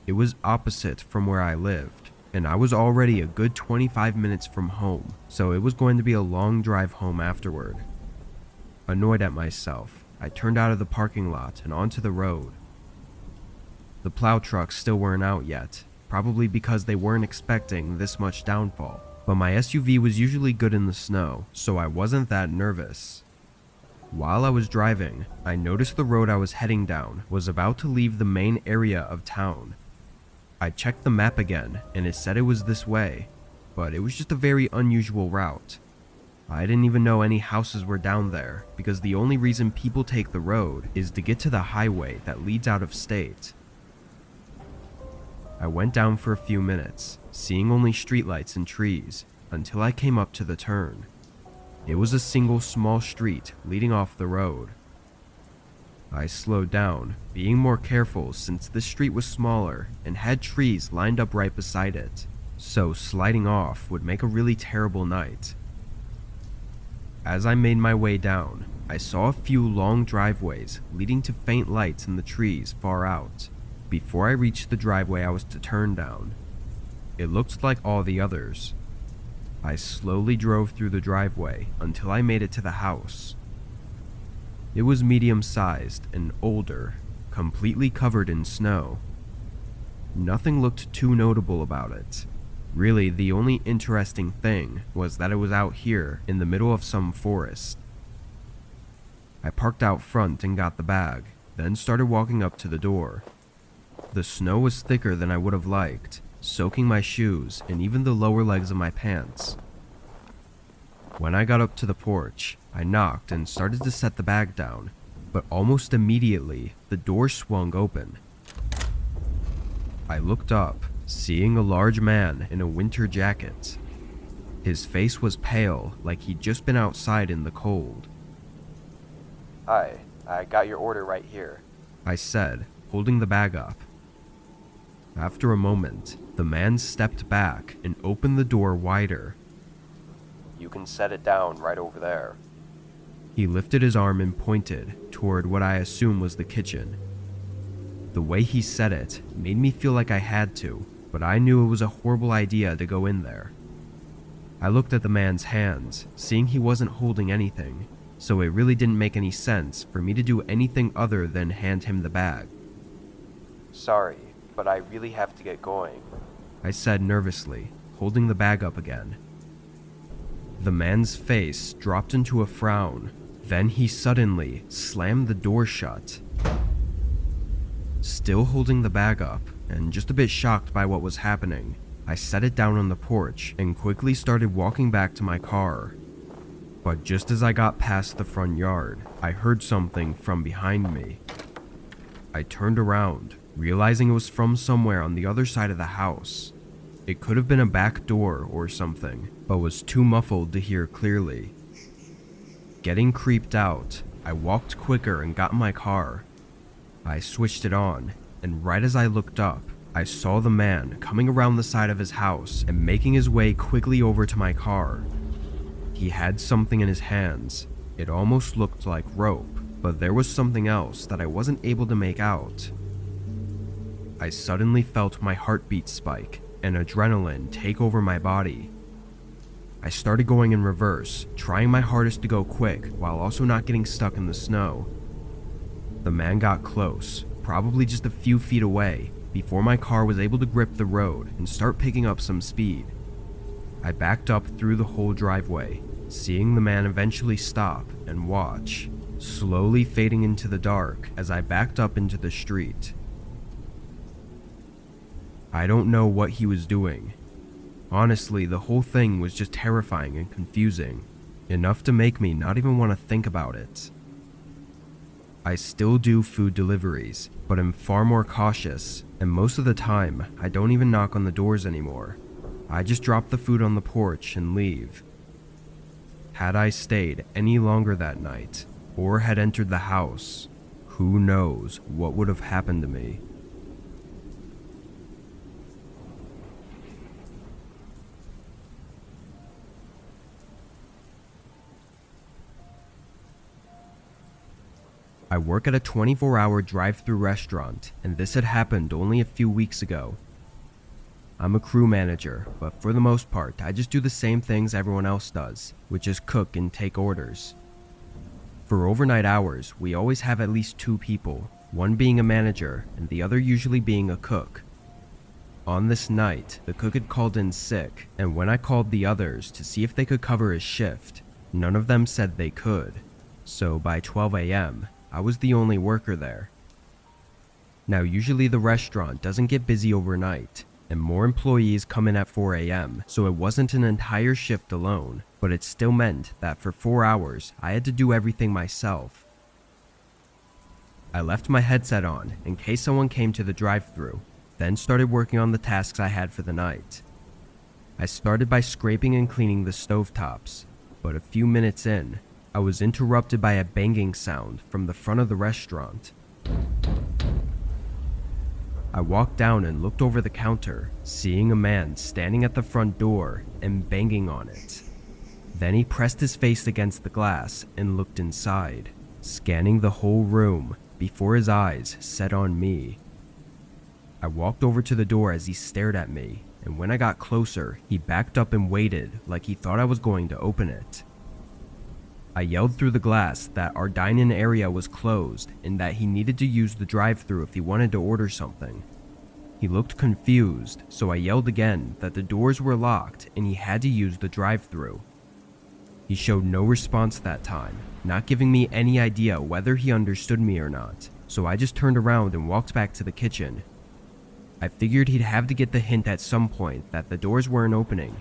It was opposite from where I lived, and I was already a good 25 minutes from home, so it was going to be a long drive home afterward. Annoyed at myself, I turned out of the parking lot and onto the road. The plow trucks still weren't out yet, probably because they weren't expecting this much downfall, but my SUV was usually good in the snow, so I wasn't that nervous. While I was driving, I noticed the road I was heading down was about to leave the main area of town. I checked the map again, and it said it was this way, but it was just a very unusual route. I didn't even know any houses were down there, because the only reason people take the road is to get to the highway that leads out of state. I went down for a few minutes, seeing only streetlights and trees, until I came up to the turn. It was a single small street leading off the road. I slowed down, being more careful since this street was smaller and had trees lined up right beside it, so sliding off would make a really terrible night. As I made my way down, I saw a few long driveways leading to faint lights in the trees far out. Before I reached the driveway I was to turn down, it looked like all the others. I slowly drove through the driveway until I made it to the house. It was medium-sized and older, completely covered in snow. Nothing looked too notable about it. Really, the only interesting thing was that it was out here in the middle of some forest. I parked out front and got the bag, then started walking up to the door. The snow was thicker than I would have liked, soaking my shoes and even the lower legs of my pants. When I got up to the porch, I knocked and started to set the bag down, but almost immediately, the door swung open. I looked up, seeing a large man in a winter jacket. His face was pale, like he'd just been outside in the cold. "Hi, I got your order right here," I said, holding the bag up. After a moment, the man stepped back and opened the door wider. "You can set it down right over there." He lifted his arm and pointed toward what I assume was the kitchen. The way he said it made me feel like I had to, but I knew it was a horrible idea to go in there. I looked at the man's hands, seeing he wasn't holding anything, so it really didn't make any sense for me to do anything other than hand him the bag. Sorry, but I really have to get going, I said nervously, holding the bag up again. The man's face dropped into a frown, then he suddenly slammed the door shut. Still holding the bag up, and just a bit shocked by what was happening, I set it down on the porch and quickly started walking back to my car. But just as I got past the front yard, I heard something from behind me. I turned around, realizing it was from somewhere on the other side of the house. It could have been a back door or something, but was too muffled to hear clearly. Getting creeped out, I walked quicker and got in my car. I switched it on, and right as I looked up, I saw the man coming around the side of his house and making his way quickly over to my car. He had something in his hands. It almost looked like rope, but there was something else that I wasn't able to make out. I suddenly felt my heartbeat spike and adrenaline take over my body. I started going in reverse, trying my hardest to go quick while also not getting stuck in the snow. The man got close, probably just a few feet away, before my car was able to grip the road and start picking up some speed. I backed up through the whole driveway, seeing the man eventually stop and watch, slowly fading into the dark as I backed up into the street. I don't know what he was doing. Honestly, the whole thing was just terrifying and confusing, enough to make me not even want to think about it. I still do food deliveries, but am far more cautious, and most of the time, I don't even knock on the doors anymore. I just drop the food on the porch and leave. Had I stayed any longer that night, or had entered the house, who knows what would have happened to me. I work at a 24-hour drive-thru restaurant, and this had happened only a few weeks ago. I'm a crew manager, but for the most part, I just do the same things everyone else does, which is cook and take orders. For overnight hours, we always have at least 2 people, one being a manager and the other usually being a cook. On this night, the cook had called in sick, and when I called the others to see if they could cover his shift, none of them said they could. So by 12 a.m., I was the only worker there. Now usually the restaurant doesn't get busy overnight, and more employees come in at 4 a.m., so it wasn't an entire shift alone, but it still meant that for 4 hours I had to do everything myself. I left my headset on in case someone came to the drive-thru, then started working on the tasks I had for the night. I started by scraping and cleaning the stovetops, but a few minutes in, I was interrupted by a banging sound from the front of the restaurant. I walked down and looked over the counter, seeing a man standing at the front door and banging on it. Then he pressed his face against the glass and looked inside, scanning the whole room before his eyes set on me. I walked over to the door as he stared at me, and when I got closer, he backed up and waited like he thought I was going to open it. I yelled through the glass that our dine-in area was closed and that he needed to use the drive-thru if he wanted to order something. He looked confused, so I yelled again that the doors were locked and he had to use the drive-thru. He showed no response that time, not giving me any idea whether he understood me or not, so I just turned around and walked back to the kitchen. I figured he'd have to get the hint at some point that the doors weren't opening.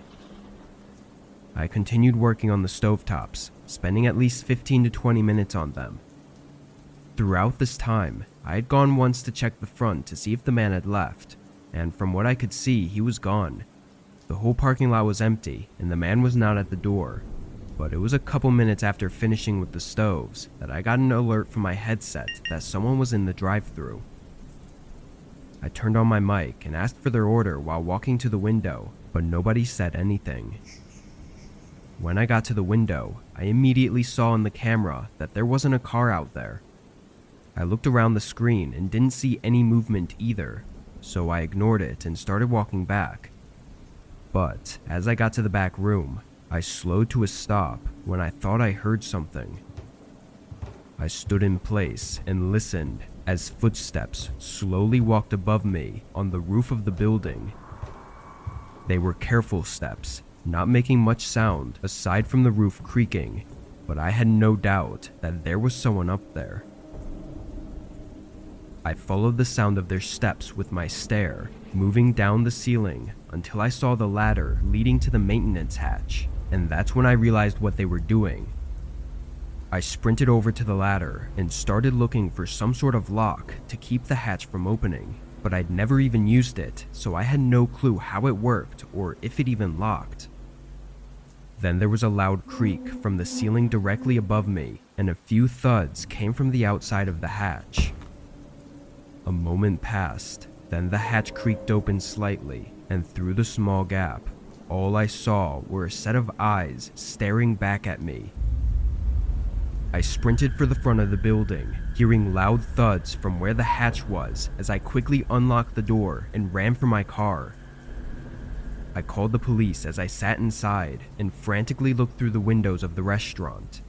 I continued working on the stovetops, spending at least 15 to 20 minutes on them. Throughout this time, I had gone once to check the front to see if the man had left, and from what I could see, he was gone. The whole parking lot was empty, and the man was not at the door. But it was a couple minutes after finishing with the stoves that I got an alert from my headset that someone was in the drive-thru. I turned on my mic and asked for their order while walking to the window, but nobody said anything. When I got to the window, I immediately saw in the camera that there wasn't a car out there. I looked around the screen and didn't see any movement either, so I ignored it and started walking back. But as I got to the back room, I slowed to a stop when I thought I heard something. I stood in place and listened as footsteps slowly walked above me on the roof of the building. They were careful steps, not making much sound aside from the roof creaking, but I had no doubt that there was someone up there. I followed the sound of their steps with my stare, moving down the ceiling until I saw the ladder leading to the maintenance hatch, and that's when I realized what they were doing. I sprinted over to the ladder and started looking for some sort of lock to keep the hatch from opening, but I'd never even used it, so I had no clue how it worked or if it even locked. Then there was a loud creak from the ceiling directly above me, and a few thuds came from the outside of the hatch. A moment passed, then the hatch creaked open slightly, and through the small gap, all I saw were a set of eyes staring back at me. I sprinted for the front of the building, hearing loud thuds from where the hatch was as I quickly unlocked the door and ran for my car. I called the police as I sat inside and frantically looked through the windows of the restaurant.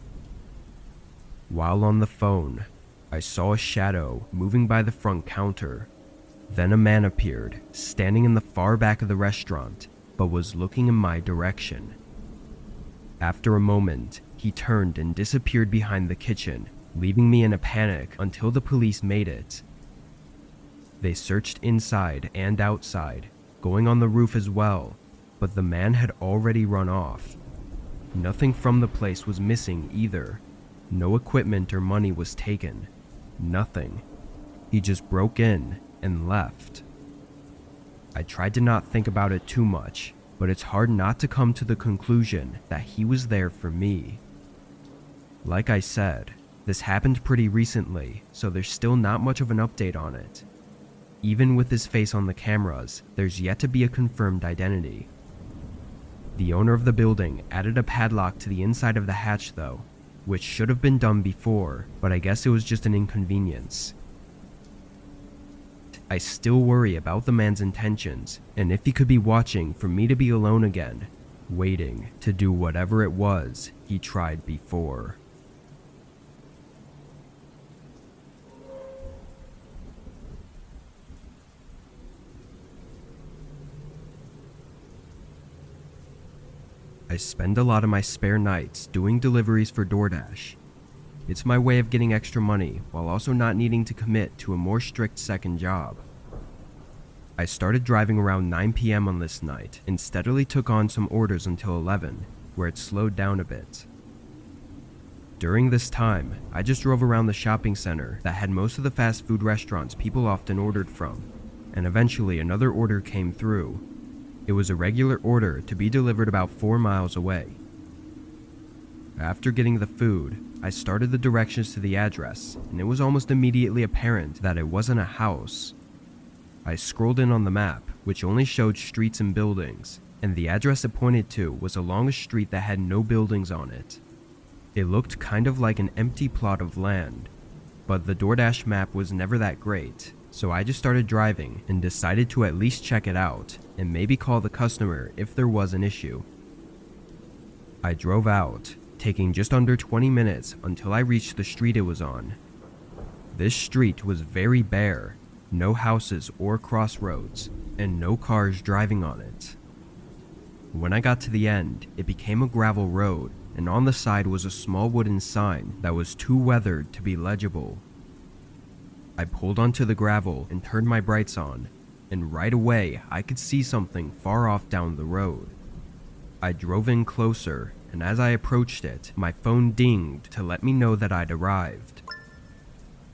While on the phone, I saw a shadow moving by the front counter. Then a man appeared, standing in the far back of the restaurant, but was looking in my direction. After a moment, he turned and disappeared behind the kitchen, leaving me in a panic until the police made it. They searched inside and outside, going on the roof as well, but the man had already run off. Nothing from the place was missing either. No equipment or money was taken. Nothing. He just broke in and left. I tried to not think about it too much, but it's hard not to come to the conclusion that he was there for me. Like I said, this happened pretty recently, so there's still not much of an update on it. Even with his face on the cameras, there's yet to be a confirmed identity. The owner of the building added a padlock to the inside of the hatch though, which should have been done before, but I guess it was just an inconvenience. I still worry about the man's intentions, and if he could be watching for me to be alone again, waiting to do whatever it was he tried before. I spend a lot of my spare nights doing deliveries for DoorDash. It's my way of getting extra money while also not needing to commit to a more strict second job. I started driving around 9 p.m. on this night and steadily took on some orders until 11, where it slowed down a bit. During this time, I just drove around the shopping center that had most of the fast food restaurants people often ordered from, and eventually another order came through. It was a regular order to be delivered about 4 miles away. After getting the food, I started the directions to the address, and it was almost immediately apparent that it wasn't a house. I scrolled in on the map, which only showed streets and buildings, and the address it pointed to was along a street that had no buildings on it. It looked kind of like an empty plot of land, but the DoorDash map was never that great, so I just started driving and decided to at least check it out and maybe call the customer if there was an issue. I drove out, taking just under 20 minutes until I reached the street it was on. This street was very bare, no houses or crossroads, and no cars driving on it. When I got to the end, it became a gravel road, and on the side was a small wooden sign that was too weathered to be legible. I pulled onto the gravel and turned my brights on, and right away I could see something far off down the road. I drove in closer, and as I approached it, my phone dinged to let me know that I'd arrived.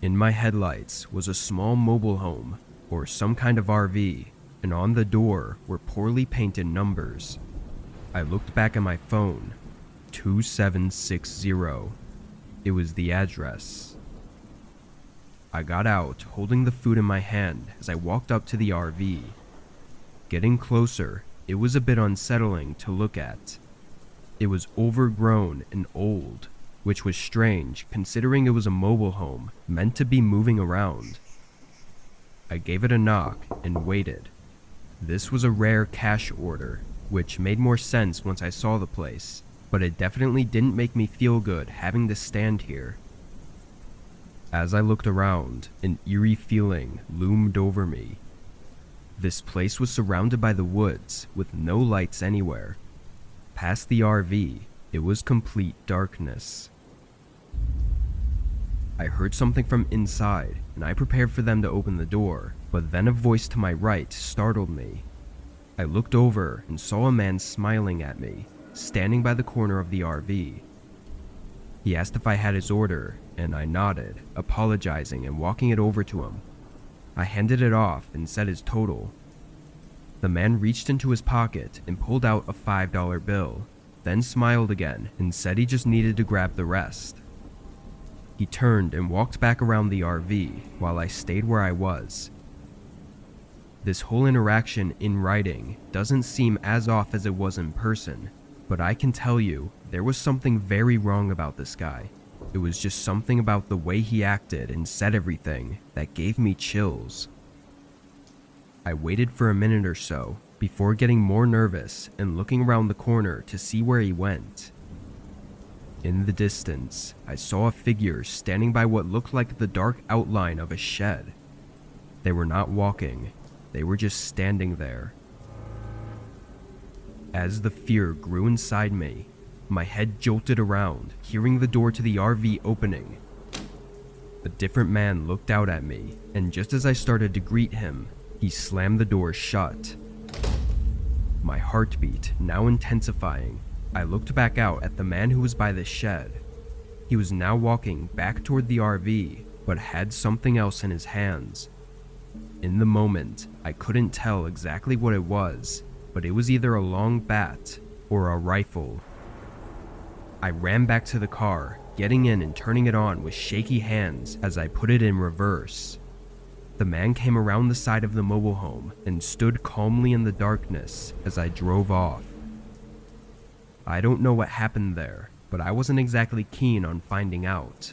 In my headlights was a small mobile home, or some kind of RV, and on the door were poorly painted numbers. I looked back at my phone. 2760. It was the address. I got out, holding the food in my hand as I walked up to the RV. Getting closer, it was a bit unsettling to look at. It was overgrown and old, which was strange considering it was a mobile home meant to be moving around. I gave it a knock and waited. This was a rare cash order, which made more sense once I saw the place, but it definitely didn't make me feel good having to stand here. As I looked around, an eerie feeling loomed over me. This place was surrounded by the woods with no lights anywhere. Past the RV, it was complete darkness. I heard something from inside, and I prepared for them to open the door, but then a voice to my right startled me. I looked over and saw a man smiling at me, standing by the corner of the RV. He asked if I had his order, and I nodded, apologizing and walking it over to him. I handed it off and said his total. The man reached into his pocket and pulled out a $5 bill, then smiled again and said he just needed to grab the rest. He turned and walked back around the RV while I stayed where I was. This whole interaction in writing doesn't seem as off as it was in person, but I can tell you there was something very wrong about this guy. It was just something about the way he acted and said everything that gave me chills. I waited for a minute or so before getting more nervous and looking around the corner to see where he went. In the distance, I saw a figure standing by what looked like the dark outline of a shed. They were not walking, they were just standing there. As the fear grew inside me, my head jolted around, hearing the door to the RV opening. A different man looked out at me, and just as I started to greet him, he slammed the door shut. My heartbeat now intensifying, I looked back out at the man who was by the shed. He was now walking back toward the RV, but had something else in his hands. In the moment, I couldn't tell exactly what it was, but it was either a long bat or a rifle. I ran back to the car, getting in and turning it on with shaky hands as I put it in reverse. The man came around the side of the mobile home and stood calmly in the darkness as I drove off. I don't know what happened there, but I wasn't exactly keen on finding out.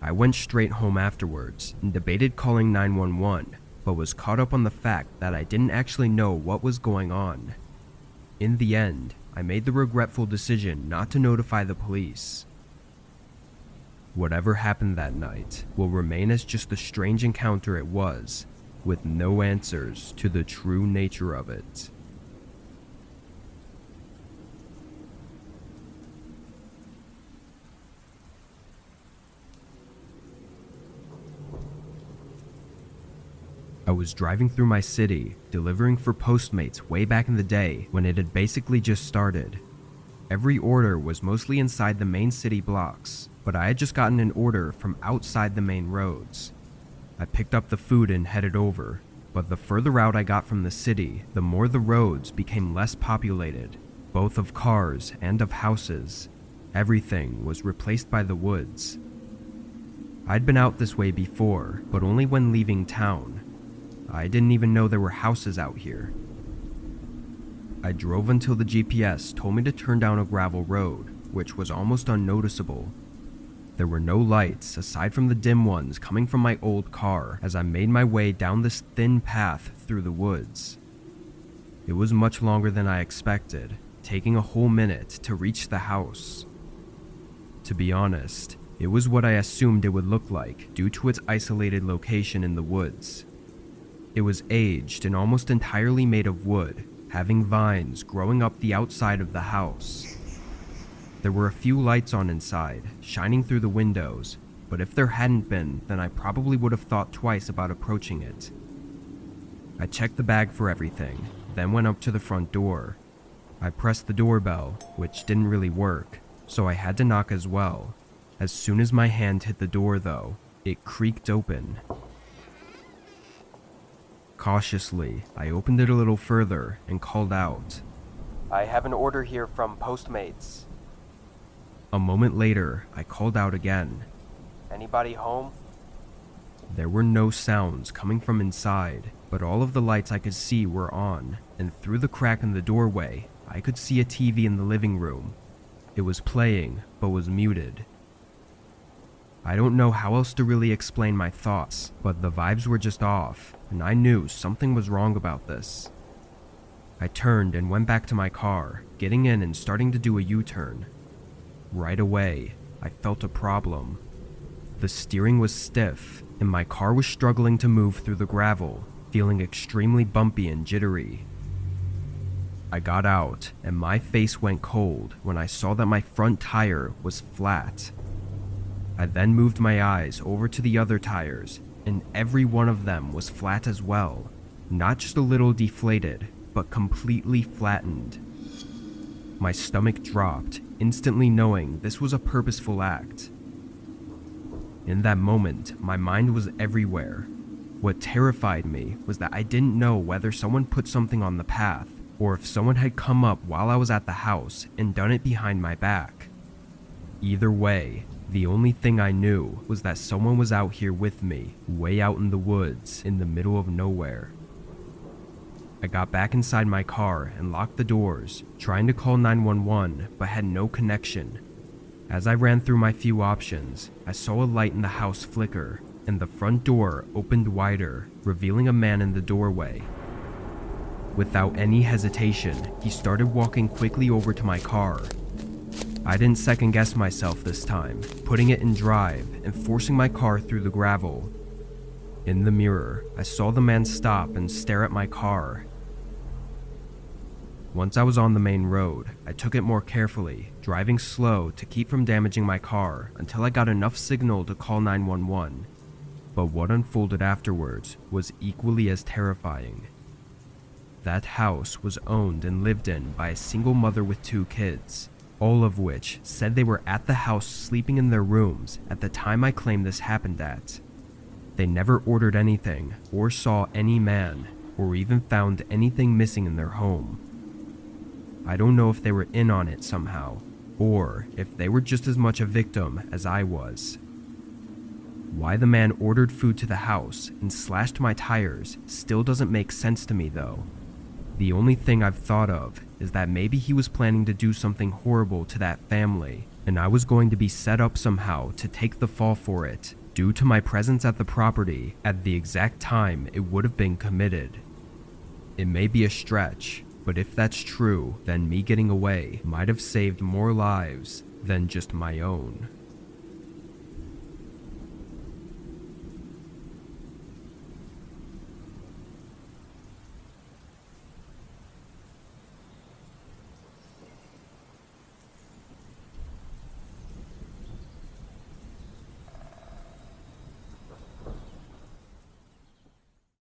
I went straight home afterwards and debated calling 911, but was caught up on the fact that I didn't actually know what was going on. In the end, I made the regretful decision not to notify the police. Whatever happened that night will remain as just the strange encounter it was, with no answers to the true nature of it. I was driving through my city, delivering for Postmates way back in the day when it had basically just started. Every order was mostly inside the main city blocks, but I had just gotten an order from outside the main roads. I picked up the food and headed over, but the further out I got from the city, the more the roads became less populated, both of cars and of houses. Everything was replaced by the woods. I'd been out this way before, but only when leaving town. I didn't even know there were houses out here. I drove until the GPS told me to turn down a gravel road, which was almost unnoticeable. There were no lights aside from the dim ones coming from my old car as I made my way down this thin path through the woods. It was much longer than I expected, taking a whole minute to reach the house. To be honest, it was what I assumed it would look like due to its isolated location in the woods. It was aged and almost entirely made of wood, having vines growing up the outside of the house. There were a few lights on inside, shining through the windows, but if there hadn't been, then I probably would have thought twice about approaching it. I checked the bag for everything, then went up to the front door. I pressed the doorbell, which didn't really work, so I had to knock as well. As soon as my hand hit the door though, it creaked open. Cautiously, I opened it a little further and called out. I have an order here from Postmates. A moment later, I called out again. Anybody home? There were no sounds coming from inside, but all of the lights I could see were on, and through the crack in the doorway, I could see a TV in the living room. It was playing, but was muted. I don't know how else to really explain my thoughts, but the vibes were just off, and I knew something was wrong about this. I turned and went back to my car, getting in and starting to do a U-turn. Right away, I felt a problem. The steering was stiff, and my car was struggling to move through the gravel, feeling extremely bumpy and jittery. I got out, and my face went cold when I saw that my front tire was flat. I then moved my eyes over to the other tires, and every one of them was flat as well, not just a little deflated, but completely flattened. My stomach dropped, instantly knowing this was a purposeful act. In that moment, my mind was everywhere. What terrified me was that I didn't know whether someone put something on the path, or if someone had come up while I was at the house and done it behind my back. Either way, the only thing I knew was that someone was out here with me, way out in the woods, in the middle of nowhere. I got back inside my car and locked the doors, trying to call 911, but had no connection. As I ran through my few options, I saw a light in the house flicker, and the front door opened wider, revealing a man in the doorway. Without any hesitation, he started walking quickly over to my car. I didn't second guess myself this time, putting it in drive and forcing my car through the gravel. In the mirror, I saw the man stop and stare at my car. Once I was on the main road, I took it more carefully, driving slow to keep from damaging my car until I got enough signal to call 911. But what unfolded afterwards was equally as terrifying. That house was owned and lived in by a single mother with 2 kids, all of which said they were at the house sleeping in their rooms at the time I claim this happened at. They never ordered anything, or saw any man, or even found anything missing in their home. I don't know if they were in on it somehow, or if they were just as much a victim as I was. Why the man ordered food to the house and slashed my tires still doesn't make sense to me though. The only thing I've thought of is that maybe he was planning to do something horrible to that family, and I was going to be set up somehow to take the fall for it, due to my presence at the property at the exact time it would have been committed. It may be a stretch, but if that's true, then me getting away might have saved more lives than just my own.